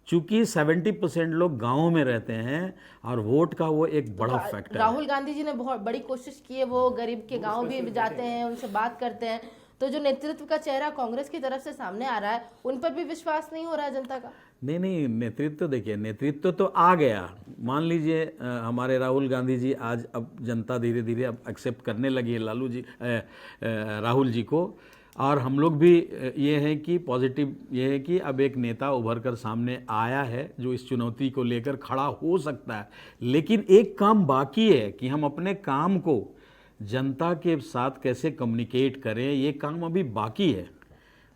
चूंकि 70% लोग गाँव में रहते हैं और वोट का वो एक बड़ा फैक्टर है। राहुल गांधी जी ने बहुत बड़ी कोशिश की है, वो गरीब के गांव भी जाते हैं, उनसे बात करते हैं, तो जो नेतृत्व का चेहरा कांग्रेस की तरफ से सामने आ रहा है उन पर भी विश्वास नहीं हो रहा है जनता का। नहीं, नेतृत्व देखिए, नेतृत्व तो आ गया। मान लीजिए हमारे राहुल गांधी जी आज अब जनता धीरे धीरे अब एक्सेप्ट करने लगी है राहुल जी को, और हम लोग भी ये है कि पॉजिटिव ये है कि अब एक नेता उभर कर सामने आया है जो इस चुनौती को लेकर खड़ा हो सकता है। लेकिन एक काम बाकी है कि हम अपने काम को जनता के साथ कैसे कम्युनिकेट करें, ये काम अभी बाकी है,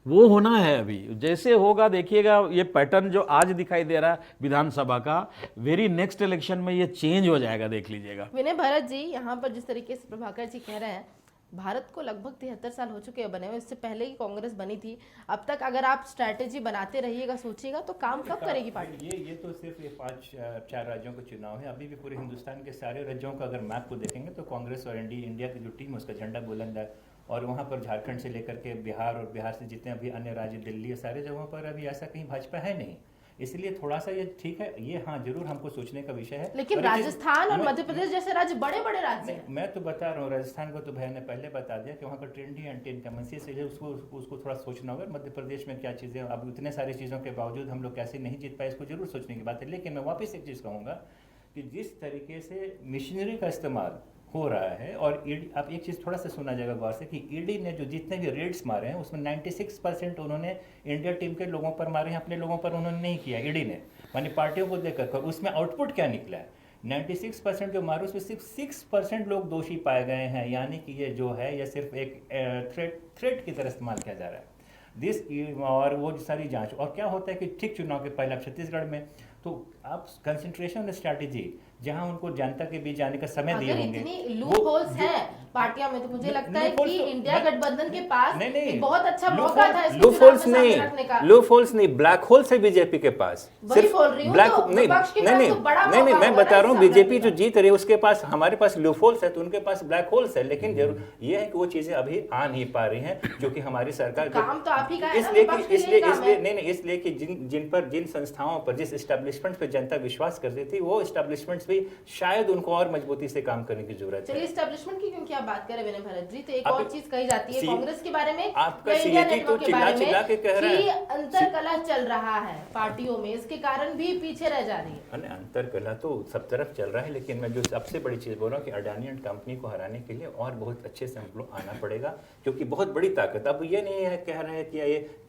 वो होना है अभी। जैसे होगा देखिएगा, ये पैटर्न जो आज दिखाई दे रहा है विधानसभा का, वेरी नेक्स्ट इलेक्शन में ये चेंज हो जाएगा, देख लीजिएगा। विनय भरत जी, यहाँ पर जिस तरीके से प्रभाकर जी कह रहे हैं, भारत को लगभग 73 साल हो चुके हैं बने हुए, इससे पहले ही कांग्रेस बनी थी। अब तक अगर आप स्ट्रैटेजी बनाते रहिएगा, सोचिएगा, तो काम कब करेगी पार्टी? ये तो सिर्फ ये 5-4 राज्यों का चुनाव है। अभी भी पूरे हिंदुस्तान के सारे राज्यों का अगर मैप को देखेंगे तो कांग्रेस और इंडिया की जो टीम है उसका झंडा बुलंद है। और वहाँ पर झारखंड से लेकर के बिहार और बिहार से जितने अभी अन्य राज्य, दिल्ली, सारे जगहों पर अभी ऐसा कहीं भाजपा है नहीं। इसलिए थोड़ा सा ये ठीक है, ये हाँ जरूर हमको सोचने का विषय है। लेकिन राजस्थान और मध्य प्रदेश जैसे राज्य बड़े बड़े राज्य हैं। मैं तो बता रहा हूँ, राजस्थान को तो भैया ने पहले बता दिया कि वहाँ का ट्रेंड ही एंटी इनकमेंसी से है, उसको थोड़ा सोचना होगा। मध्य प्रदेश में क्या चीज़ें, अब इतने सारी चीज़ों के बावजूद हम लोग कैसे नहीं जीत पाए, इसको जरूर सोचने की बात है। लेकिन मैं वापस एक चीज़ कहूँगा कि जिस तरीके से मिशनरी का इस्तेमाल हो रहा है, और आप एक चीज़ थोड़ा सा सुना जाएगा गौर से कि ईडी ने जो जितने भी रेड्स मारे हैं उसमें 96% उन्होंने इंडिया टीम के लोगों पर मारे हैं, अपने लोगों पर उन्होंने नहीं किया ईडी ने, मानी पार्टियों को देखकर। उसमें आउटपुट क्या निकला है? 96% जो मारे उसमें सिर्फ 6% लोग दोषी पाए गए हैं। यानी कि ये जो है ये सिर्फ एक थ्रेट की तरह इस्तेमाल किया जा रहा है और वो सारी जांच। और क्या होता है कि ठीक चुनाव के पहले आप छत्तीसगढ़ में तो आप कंसंट्रेशन स्ट्रैटेजी जहां उनको जनता के बीच जाने का समय दिए होंगे, इतनी लूप होल्स हैं पार्टियां में, तो मुझे लगता है कि इंडिया गठबंधन के पास एक बहुत अच्छा मौका था इसको चुनाव के सामने रखने का। लूप होल्स नहीं, ब्लैक होल्स है बीजेपी के पास। वही बोल रही हूं, ब्लैक तो विपक्ष के पास तो बड़ा नहीं, मौका मैं होगा बता रहा हूँ इस बीजेपी सामने जो जीत रही है उसके पास, हमारे पास लूप होल्स है तो उनके पास ब्लैक होल्स है। लेकिन जरूर ये है कि वो चीजें अभी आ नहीं पा रही हैं, जो कि हमारी सरकार काम तो आप ही का है ना, इसलिए विपक्ष के लिए काम है। इसलिए कि जिन संस्थाओं पर, जिस एस्टेब्लिशमेंट पर जनता विश्वास करती थी, वो एस्टेब्लिशमेंट्स भी शायद उनको और मजबूती से काम करने की जरूरत है। चलिए, एस्टेब्लिशमेंट की क्योंकि आप बात करें विनय भरत जी, तो एक और चीज कही जाती है कांग्रेस के बारे में, आपका इंडिया सीएजी तो नेटवर्क के बारे चिल्ला के कह रहा कि है अंतरकलह चल रहा है पार्टियों में, इसके कारण भी पीछे रह जा रही है। अंतरकलह तो सब तरफ चल रहा है, लेकिन मैं जो सबसे बड़ी चीज बोल रहा हूँ कि अडानी एंड कंपनी को हराने के लिए और बहुत अच्छे से हम लोग आना पड़ेगा, क्योंकि बहुत बड़ी ताकत। अब ये नहीं है कह रहे हैं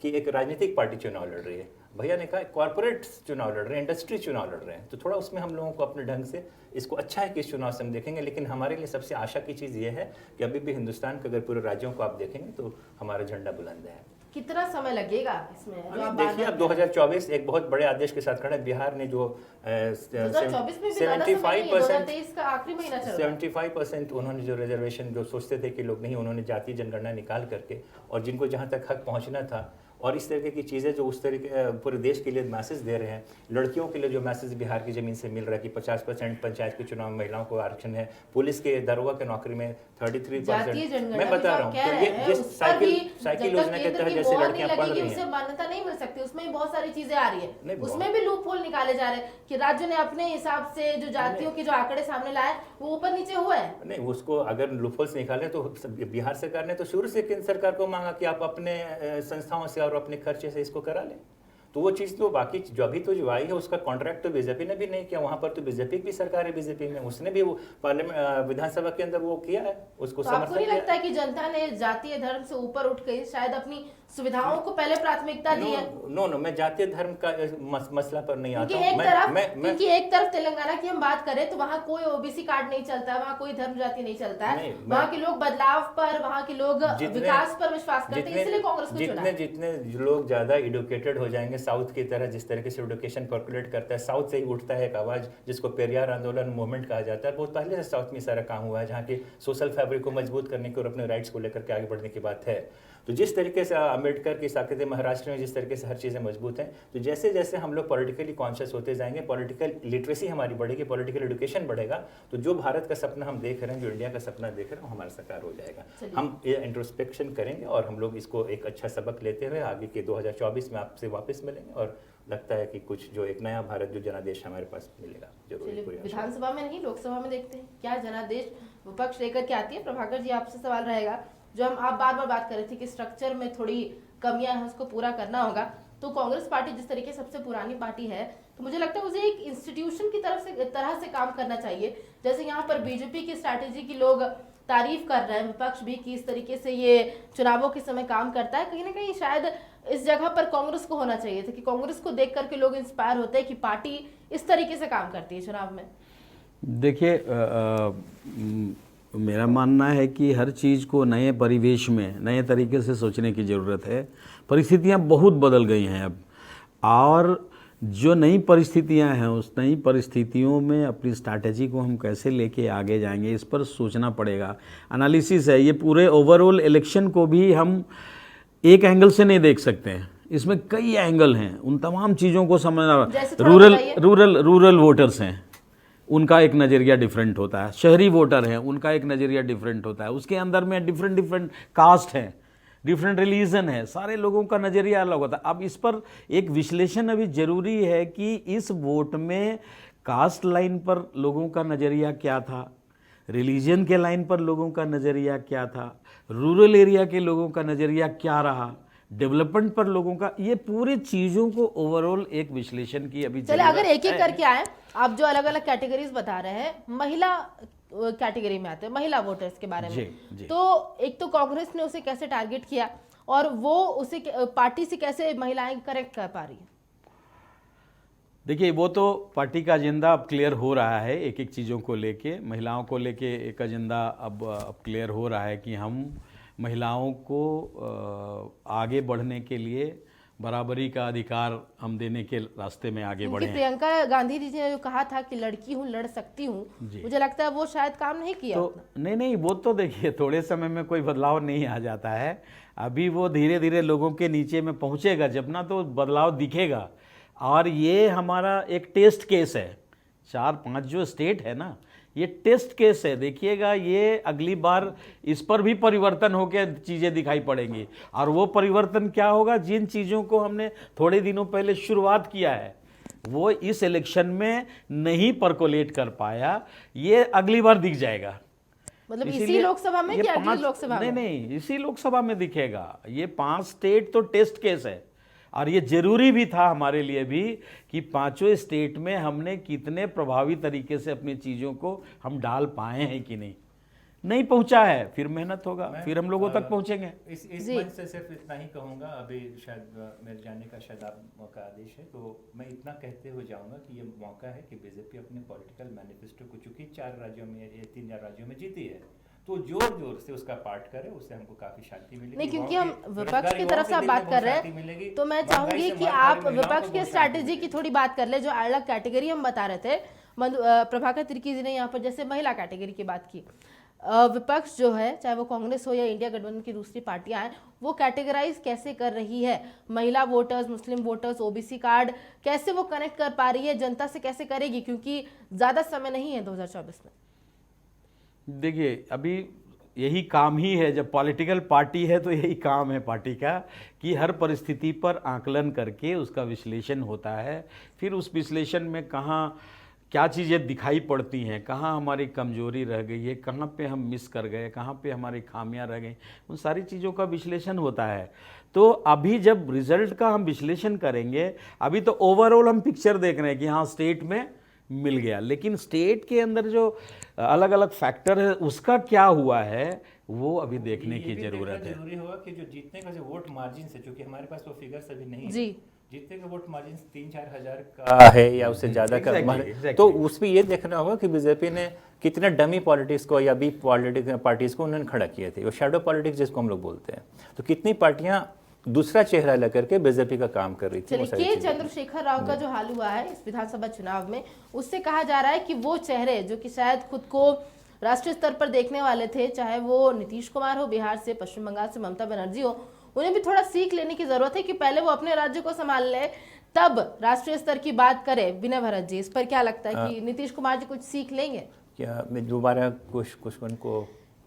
कि एक राजनीतिक पार्टी चुनाव लड़ रही है, भैया ने कहा कॉर्पोरेट चुनाव लड़ रहे हैं, इंडस्ट्री चुनाव लड़ रहे हैं, तो थोड़ा उसमें हम लोगों को अपने ढंग से इसको अच्छा है कि इस चुनाव से हम देखेंगे। लेकिन हमारे लिए सबसे आशा की चीज़ ये है कि अभी भी हिंदुस्तान के अगर पूरे राज्यों को आप देखेंगे तो हमारा झंडा बुलंद है। कितना समय लगेगा इसमें? देखिए, अब 2024 एक बहुत बड़े आदेश के साथ खड़ा है। बिहार ने जो 75% उन्होंने जो रिजर्वेशन जो सोचते थे कि लोग नहीं, उन्होंने जातीय जनगणना निकाल करके, और जिनको जहाँ तक हक पहुँचना था, और इस तरीके की चीज़ें जो उस तरीके पूरे देश के लिए मैसेज दे रहे हैं। लड़कियों के लिए जो मैसेज बिहार की ज़मीन से मिल रहा है कि 50% पंचायत के चुनाव में महिलाओं को आरक्षण है, पुलिस के दरोगा के नौकरी में 33%। मैं बता रहा हूँ तो ये जिस साइकिल योजना के तहत जैसे लड़कियां पढ़ रही हैं, मान्यता नहीं मिल सकती, उसमें बहुत सारी चीजें आ रही है, उसमें भी लूप होल निकाले जा रहे हैं कि राज्य ने अपने हिसाब से जो जातियों के जो आंकड़े सामने लाए वो ऊपर नीचे हुए हैं। नहीं, उसको अगर लूप होल्स निकाले तो बिहार सरकार ने तो शुरू से केंद्र सरकार को मांगा कि आप अपने संस्थाओं से और अपने खर्चे से इसको करा लें। तो वो चीज़ तो बाकी जो अभी तो जो आई है उसका कॉन्ट्रैक्ट तो बीजेपी ने भी नहीं किया, वहां पर तो बीजेपी की सरकार है, बीजेपी में उसने भी वो पार्लियामेंट विधानसभा के अंदर वो किया है, उसको समर्थन। आपको नहीं लगता है कि जनता ने जातीय धर्म से ऊपर उठ के शायद अपनी सुविधाओं को पहले प्राथमिकता दी है? नो, मैं जातीय धर्म का मसला पर नहीं आता हूं। क्योंकि एक तरफ तेलंगाना की हम बात करें तो वहाँ कोई ओबीसी कार्ड नहीं चलता, वहाँ कोई धर्म जाति नहीं चलता है, वहाँ के लोग बदलाव पर, वहाँ के लोग विकास पर विश्वास करते हैं, इसलिए कांग्रेस को चुना। जितने लोग ज्यादा एडुकेटेड हो जाएंगे, साउथ की तरह जिस तरीके से एडुकेशन पर्कुलेट करता है, साउथ से ही उठता है एक आवाज जिसको पेरियार आंदोलन मूवमेंट कहा जाता है। बहुत पहले से साउथ में सारा काम हुआ है, जहाँ की सोशल फैब्रिक को मजबूत करने की और अपने राइट्स को लेकर के आगे बढ़ने की बात है। तो जिस तरीके से अम्बेडकर की ताकतें महाराष्ट्र में जिस तरीके से हर चीज़ें मजबूत हैं, तो जैसे जैसे हम लोग पॉलिटिकली कॉन्शियस होते जाएंगे, पॉलिटिकल लिटरेसी हमारी बढ़ेगी, पॉलिटिकल एजुकेशन बढ़ेगा, तो जो भारत का सपना हम देख रहे हैं, जो इंडिया का सपना देख रहे हैं, वो हमारा साकार हो जाएगा। हम ये इंट्रोस्पेक्शन करेंगे और हम लोग इसको एक अच्छा सबक लेते हुए आगे के 2024 में आपसे वापस मिलेंगे और लगता है कि कुछ जो एक नया भारत जो जनादेश हमारे पास मिलेगा जरूर। चलिए, पूरी आशा। विधानसभा में नहीं, लोकसभा में देखते हैं क्या जनादेश विपक्ष लेकर के आती है। प्रभाकर जी, आपसे सवाल रहेगा, जो आप बार बार बात कर रहे थे कि स्ट्रक्चर में थोड़ी कमियां हैं, उसको पूरा करना होगा। तो कांग्रेस पार्टी जिस तरीके से सबसे पुरानी पार्टी है, तो मुझे लगता है उसे एक इंस्टीट्यूशन की तरह से काम करना चाहिए। जैसे यहाँ पर बीजेपी की स्ट्रैटेजी की लोग तारीफ कर रहे हैं, विपक्ष भी, कि इस तरीके से ये चुनावों के समय काम करता है। कहीं ना कहीं शायद इस जगह पर कांग्रेस को होना चाहिए था कि कांग्रेस को देख करके लोग इंस्पायर होते हैं कि पार्टी इस तरीके से काम करती है चुनाव में। देखिए, मेरा मानना है कि हर चीज़ को नए परिवेश में नए तरीके से सोचने की ज़रूरत है। परिस्थितियाँ बहुत बदल गई हैं अब, और जो नई परिस्थितियाँ हैं उस नई परिस्थितियों में अपनी स्ट्रैटेजी को हम कैसे लेके आगे जाएंगे, इस पर सोचना पड़ेगा। एनालिसिस है, ये पूरे ओवरऑल इलेक्शन को भी हम एक एंगल से नहीं देख सकते हैं, इसमें कई एंगल हैं। उन तमाम चीज़ों को समझना, रूरल वोटर्स हैं, उनका एक नज़रिया डिफरेंट होता है, शहरी वोटर हैं, उनका एक नज़रिया डिफरेंट होता है, उसके अंदर में डिफरेंट कास्ट हैं, डिफरेंट रिलीजन है, सारे लोगों का नज़रिया अलग होता है। अब इस पर एक विश्लेषण अभी ज़रूरी है कि इस वोट में कास्ट लाइन पर लोगों का नज़रिया क्या था, रिलीजन के लाइन पर लोगों का नज़रिया क्या था, रूरल एरिया के लोगों का नज़रिया क्या रहा, डेवलपमेंट पर लोगों का, ये पूरी चीज़ों को ओवरऑल एक विश्लेषण की अभी चले अगर एक एक करके आए, आप जो अलग अलग कैटेगरीज बता रहे हैं, महिला कैटेगरी में आते हैं, महिला वोटर्स के बारे में जी। तो एक तो कांग्रेस ने उसे कैसे टारगेट किया और वो उसे पार्टी से कैसे महिलाएं करेक्ट कर पा रही है? देखिए, वो तो पार्टी का एजेंडा अब क्लियर हो रहा है, एक एक चीज़ों को लेके, महिलाओं को लेके एक एजेंडा अब क्लियर हो रहा है कि हम महिलाओं को आगे बढ़ने के लिए बराबरी का अधिकार हम देने के रास्ते में आगे बढ़े हैं। प्रियंका गांधी जी ने जो कहा था कि लड़की हूँ लड़ सकती हूँ, मुझे लगता है वो शायद काम नहीं किया तो नहीं, वो तो देखिए थोड़े समय में कोई बदलाव नहीं आ जाता है, अभी वो धीरे धीरे लोगों के नीचे में पहुँचेगा जब ना, तो बदलाव दिखेगा। और ये हमारा एक टेस्ट केस है, 4-5 जो स्टेट है ना, ये टेस्ट केस है, देखिएगा ये अगली बार इस पर भी परिवर्तन होकर चीज़ें दिखाई पड़ेंगी। और वो परिवर्तन क्या होगा, जिन चीज़ों को हमने थोड़े दिनों पहले शुरुआत किया है वो इस इलेक्शन में नहीं परकोलेट कर पाया, ये अगली बार दिख जाएगा। मतलब इसी लोकसभा में या अगली लोकसभा में? नहीं, इसी लोकसभा में दिखेगा। ये 5 स्टेट तो टेस्ट केस है, और ये जरूरी भी था हमारे लिए भी कि 5 स्टेट में हमने कितने प्रभावी तरीके से अपनी चीज़ों को हम डाल पाए हैं कि नहीं पहुंचा है, फिर मेहनत होगा, फिर हम लोगों तक पहुंचेंगे। इस मंच से सिर्फ इतना ही कहूँगा, अभी शायद मेरे जाने का शायद आपका आदेश है, तो मैं इतना कहते हुए जाऊँगा कि ये मौका है कि बीजेपी अपने पॉलिटिकल मैनिफेस्टो को, चूंकि 4 राज्यों में, ये 3 राज्यों में जीती है, तो जोर से उसका पाठ करे, उससे हमको काफी शांति मिलेगी। नहीं, क्योंकि हम विपक्ष की तरफ से आप बात कर रहे हैं, तो मैं चाहूंगी कि आप विपक्ष की स्ट्रैटेजी की थोड़ी बात कर ले। जो अलग कैटेगरी हम बता रहे थे, प्रभाकर तिर्की जी ने यहाँ पर जैसे महिला कैटेगरी की बात की, विपक्ष जो है, चाहे वो कांग्रेस हो या इंडिया गठबंधन की दूसरी पार्टियां हैं, वो कैटेगराइज कैसे कर रही है? महिला वोटर्स, मुस्लिम वोटर्स, ओबीसी कार्ड कैसे वो कनेक्ट कर पा रही है, जनता से कैसे करेगी, क्योंकि ज्यादा समय नहीं है 2024 में। देखिए, अभी यही काम ही है, जब पॉलिटिकल पार्टी है तो यही काम है पार्टी का कि हर परिस्थिति पर आकलन करके उसका विश्लेषण होता है, फिर उस विश्लेषण में कहाँ क्या चीज़ें दिखाई पड़ती हैं, कहाँ हमारी कमजोरी रह गई है, कहाँ पे हम मिस कर गए, कहाँ पे हमारी खामियां रह गई, उन सारी चीज़ों का विश्लेषण होता है। तो अभी जब रिजल्ट का हम विश्लेषण करेंगे, अभी तो ओवरऑल हम पिक्चर देख रहे हैं कि हाँ स्टेट में मिल गया, लेकिन स्टेट के अंदर जो अलग अलग फैक्टर है उसका क्या हुआ है वो अभी देखने की जरूरत है। जरूरी होगा कि जो जीतने का जो वोट मार्जिन है, क्योंकि हमारे पास वो फिगर्स अभी नहीं है, जीतने का वोट मार्जिन 3-4 हज़ार का है या उससे ज्यादा का, तो उसमें ये देखना होगा कि बीजेपी ने कितने डमी पॉलिटिक्स को या वीक पार्टीज को उन्होंने खड़ा किए थे, वो शैडो पॉलिटिक्स जिसको हम लोग बोलते हैं, तो कितनी पार्टियां दूसरा चेहरा लेकर के बीजेपी का काम कर रही थी। के चंद्रशेखर राव का जो हाल हुआ है इस विधानसभा चुनाव में, उससे कहा जा रहा है कि वो चेहरे जो कि शायद खुद को राष्ट्रीय स्तर पर देखने वाले थे, चाहे वो नीतीश कुमार हो बिहार से, पश्चिम बंगाल से ममता बनर्जी हो, उन्हें भी थोड़ा सीख लेने की जरूरत है कि पहले वो अपने राज्य को संभाल ले, तब राष्ट्रीय स्तर की बात करे। विनय भरत जी, इस पर क्या लगता है कि नीतीश कुमार जी कुछ सीख लेंगे? क्या मैं दोबारा कुछ उनको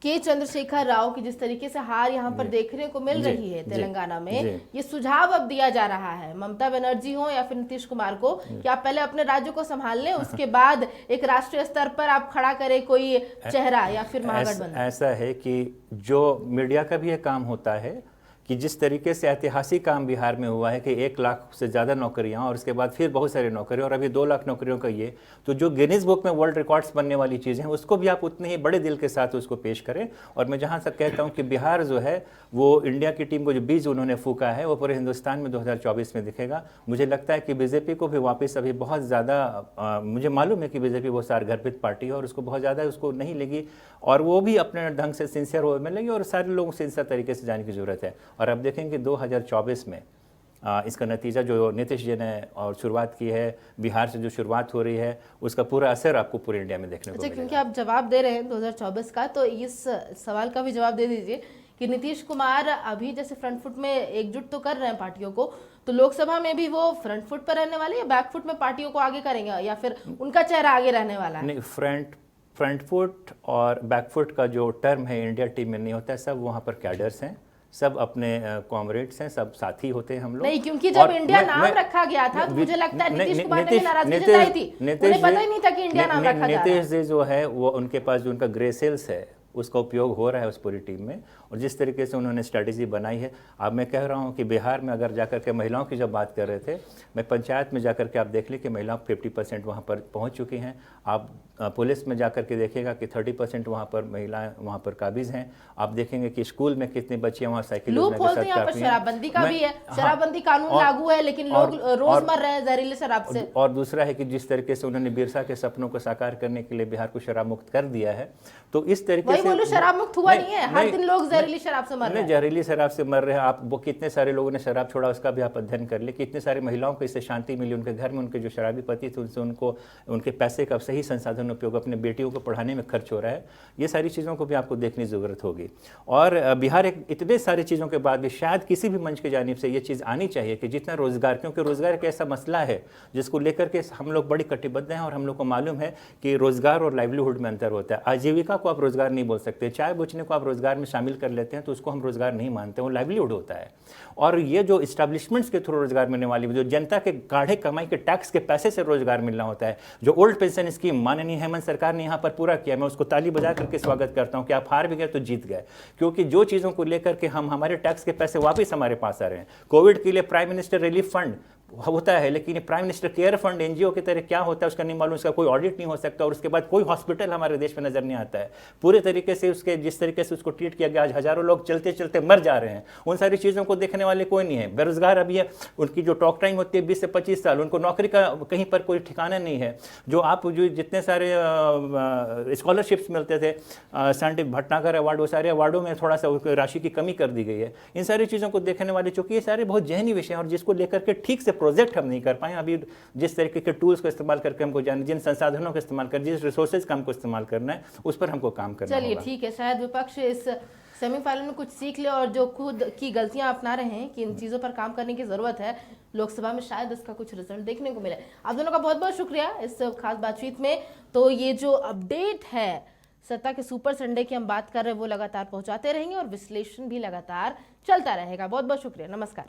के चंद्रशेखर राव की जिस तरीके से हार यहाँ पर देखने को मिल रही है तेलंगाना में, ये सुझाव अब दिया जा रहा है ममता बनर्जी हो या फिर नीतीश कुमार को कि आप पहले अपने राज्य को संभाल लें, उसके बाद एक राष्ट्रीय स्तर पर आप खड़ा करें कोई चेहरा या फिर महागठबंधन। ऐसा है कि जो मीडिया का भी ये काम होता है कि जिस तरीके से ऐतिहासिक काम बिहार में हुआ है कि 1 लाख से ज़्यादा नौकरियां और उसके बाद फिर बहुत सारी नौकरियां और अभी 2 लाख नौकरियों का ये, तो जो गिनीज बुक में वर्ल्ड रिकॉर्ड्स बनने वाली चीज़ें हैं उसको भी आप उतने ही बड़े दिल के साथ उसको पेश करें। और मैं जहां तक कहता हूं कि बिहार जो है वो इंडिया की टीम को जो बीज उन्होंने फूका है वो पूरे हिंदुस्तान में 2024 में दिखेगा। मुझे लगता है कि बीजेपी को भी वापस अभी बहुत ज़्यादा, मुझे मालूम है कि बीजेपी बहुत सारगर्भित पार्टी है और उसको बहुत ज़्यादा उसको नहीं लगी और वो भी अपने ढंग से सिंसियर होने लगी और सारे लोगों से सिंसियर तरीके से जाने की जरूरत है। और अब देखेंगे 2024 में इसका नतीजा जो नीतीश जी ने और शुरुआत की है, बिहार से जो शुरुआत हो रही है उसका पूरा असर आपको पूरे इंडिया में देखने को मिलेगा। क्योंकि आप जवाब दे रहे हैं 2024 का, तो इस सवाल का भी जवाब दे दीजिए कि नीतीश कुमार अभी जैसे फ्रंट फुट में एकजुट तो कर रहे हैं पार्टियों को, तो लोकसभा में भी वो फ्रंट फुट पर रहने वाले या बैक फुट में पार्टियों को आगे करेंगे या फिर उनका चेहरा आगे रहने वाला है? नहीं, फ्रंट फुट और बैक फुट का जो टर्म है इंडिया टीम में नहीं होता है। सब वहाँ पर कैडर्स हैं, सब अपने कॉमरेड्स हैं, सब साथी होते हैं हम लोग। नहीं, क्योंकि जब इंडिया नाम रखा गया था तो मुझे लगता है नीतीश कुमार ने भी नाराजगी जताई थी, उन्हें पता ही नहीं था कि इंडिया नाम रखा जा रहा है। नीतीश जी जो है वो उनके पास जो उनका ग्रे सेल्स है उसका उपयोग हो रहा है उस पूरी टीम में और जिस तरीके से उन्होंने स्ट्रैटेजी बनाई है। अब मैं कह रहा हूं कि बिहार में अगर जाकर के महिलाओं की जब बात कर रहे थे, मैं पंचायत में जाकर के आप देख ली कि महिलाओं 50% वहां पर पहुंच चुकी हैं। आप पुलिस में जाकर के देखिएगा कि 30% वहां पर महिलाएं वहां पर काबिज हैं। आप देखेंगे कि स्कूल में कितनी बच्चियां वहां साइकिल शराबबंदी का भी है, शराबबंदी कानून लागू है लेकिन लोग रोज मर रहे हैं जहरीले शराब से। और दूसरा है कि जिस तरीके से उन्होंने बिरसा के सपनों को साकार करने के लिए बिहार को शराब मुक्त कर दिया है, तो इस तरीके से शराब मुक्त हुआ नहीं है, हर दिन लोग जहरीली शराब से मर रहे हैं। जहरीली शराब से मर रहे हैं। आप वो कितने सारे लोगों ने शराब छोड़ा उसका भी आप अध्ययन कर ले, कितने सारी महिलाओं को इससे शांति मिली, उनके घर में उनके जो शराबी पति थे उनसे उनको उनके पैसे का सही संसाधन उपयोग अपने बेटियों को पढ़ाने में खर्च हो रहा है। ये सारी चीज़ों को भी आपको देखने की ज़रूरत होगी। और बिहार एक इतने सारी चीज़ों के बाद भी शायद किसी भी मंच की जानिब से ये चीज़ आनी चाहिए कि जितना रोजगार, क्योंकि रोजगार एक ऐसा मसला है जिसको लेकर के हम लोग बड़ी कटिबद्ध हैं और हम लोग को मालूम है कि रोजगार और लाइवलीहुड में अंतर होता है। आजीविका को आप रोजगार नहीं बोल सकते, चाय बेचने को आप रोजगार में शामिल कर लेते हैं तो उसको हम रोजगार नहीं मानते, वो लाइवलीहुड होता है। और ये जो इस्टेब्लिशमेंट्स के थ्रू रोजगार मिलने वाली, जो जनता के गाढ़े कमाई के टैक्स के पैसे से रोजगार मिलना होता है, जो ओल्ड पेंशन स्कीम माननीय हेमंत सरकार ने यहाँ पर पूरा किया, मैं उसको ताली बजा करके स्वागत करता हूँ कि आप हार भी गए तो जीत गए। क्योंकि जो चीज़ों को लेकर के हम हमारे टैक्स के पैसे वापस हमारे पास आ रहे हैं। कोविड के लिए प्राइम मिनिस्टर रिलीफ फंड होता है लेकिन prime minister care fund NGO की तरह क्या होता है उसका नहीं मालूम, उसका कोई ऑडिट नहीं हो सकता और उसके बाद कोई हॉस्पिटल हमारे देश में नजर नहीं आता है। पूरे तरीके से उसके जिस तरीके से उसको ट्रीट किया गया, आज हजारों लोग चलते चलते मर जा रहे हैं। उन सारी चीज़ों को देखने वाले कोई नहीं है। बेरोजगार अभी है, उनकी जो टॉक टाइम होती है 20 से 25 साल, उनको नौकरी का कहीं पर कोई ठिकाना नहीं है। जो जितने सारे स्कॉलरशिप्स मिलते थे, साइंटिफिक भटनागर अवार्ड, वो सारे अवार्डों में थोड़ा सा राशि की कमी कर दी गई है। इन सारी चीज़ों को देखने वाले, चूंकि ये सारे बहुत जहनी विषय हैं और जिसको लेकर के ठीक से प्रोजेक्ट हम नहीं कर पाए। अभी जिस तरीके के टूल्स को इस्तेमाल करके हमको जाने, जिन संसाधनों का इस्तेमाल कर, जिस रिसोर्सेज का हमको इस्तेमाल करना है, उस पर हमको काम करना होगा। चलिए ठीक है, शायद विपक्ष इस सेमीफाइनल में कुछ सीख ले और जो खुद की गलतियां अपना रहे हैं कि इन चीज़ों पर काम करने की ज़रूरत है, लोकसभा में शायद इसका कुछ रिजल्ट देखने को मिले। आप दोनों का बहुत बहुत शुक्रिया इस खास बातचीत में। तो ये जो अपडेट है सत्ता के सुपर संडे की हम बात कर रहे हैं वो लगातार पहुंचाते रहेंगे और विश्लेषण भी लगातार चलता रहेगा। बहुत बहुत शुक्रिया, नमस्कार।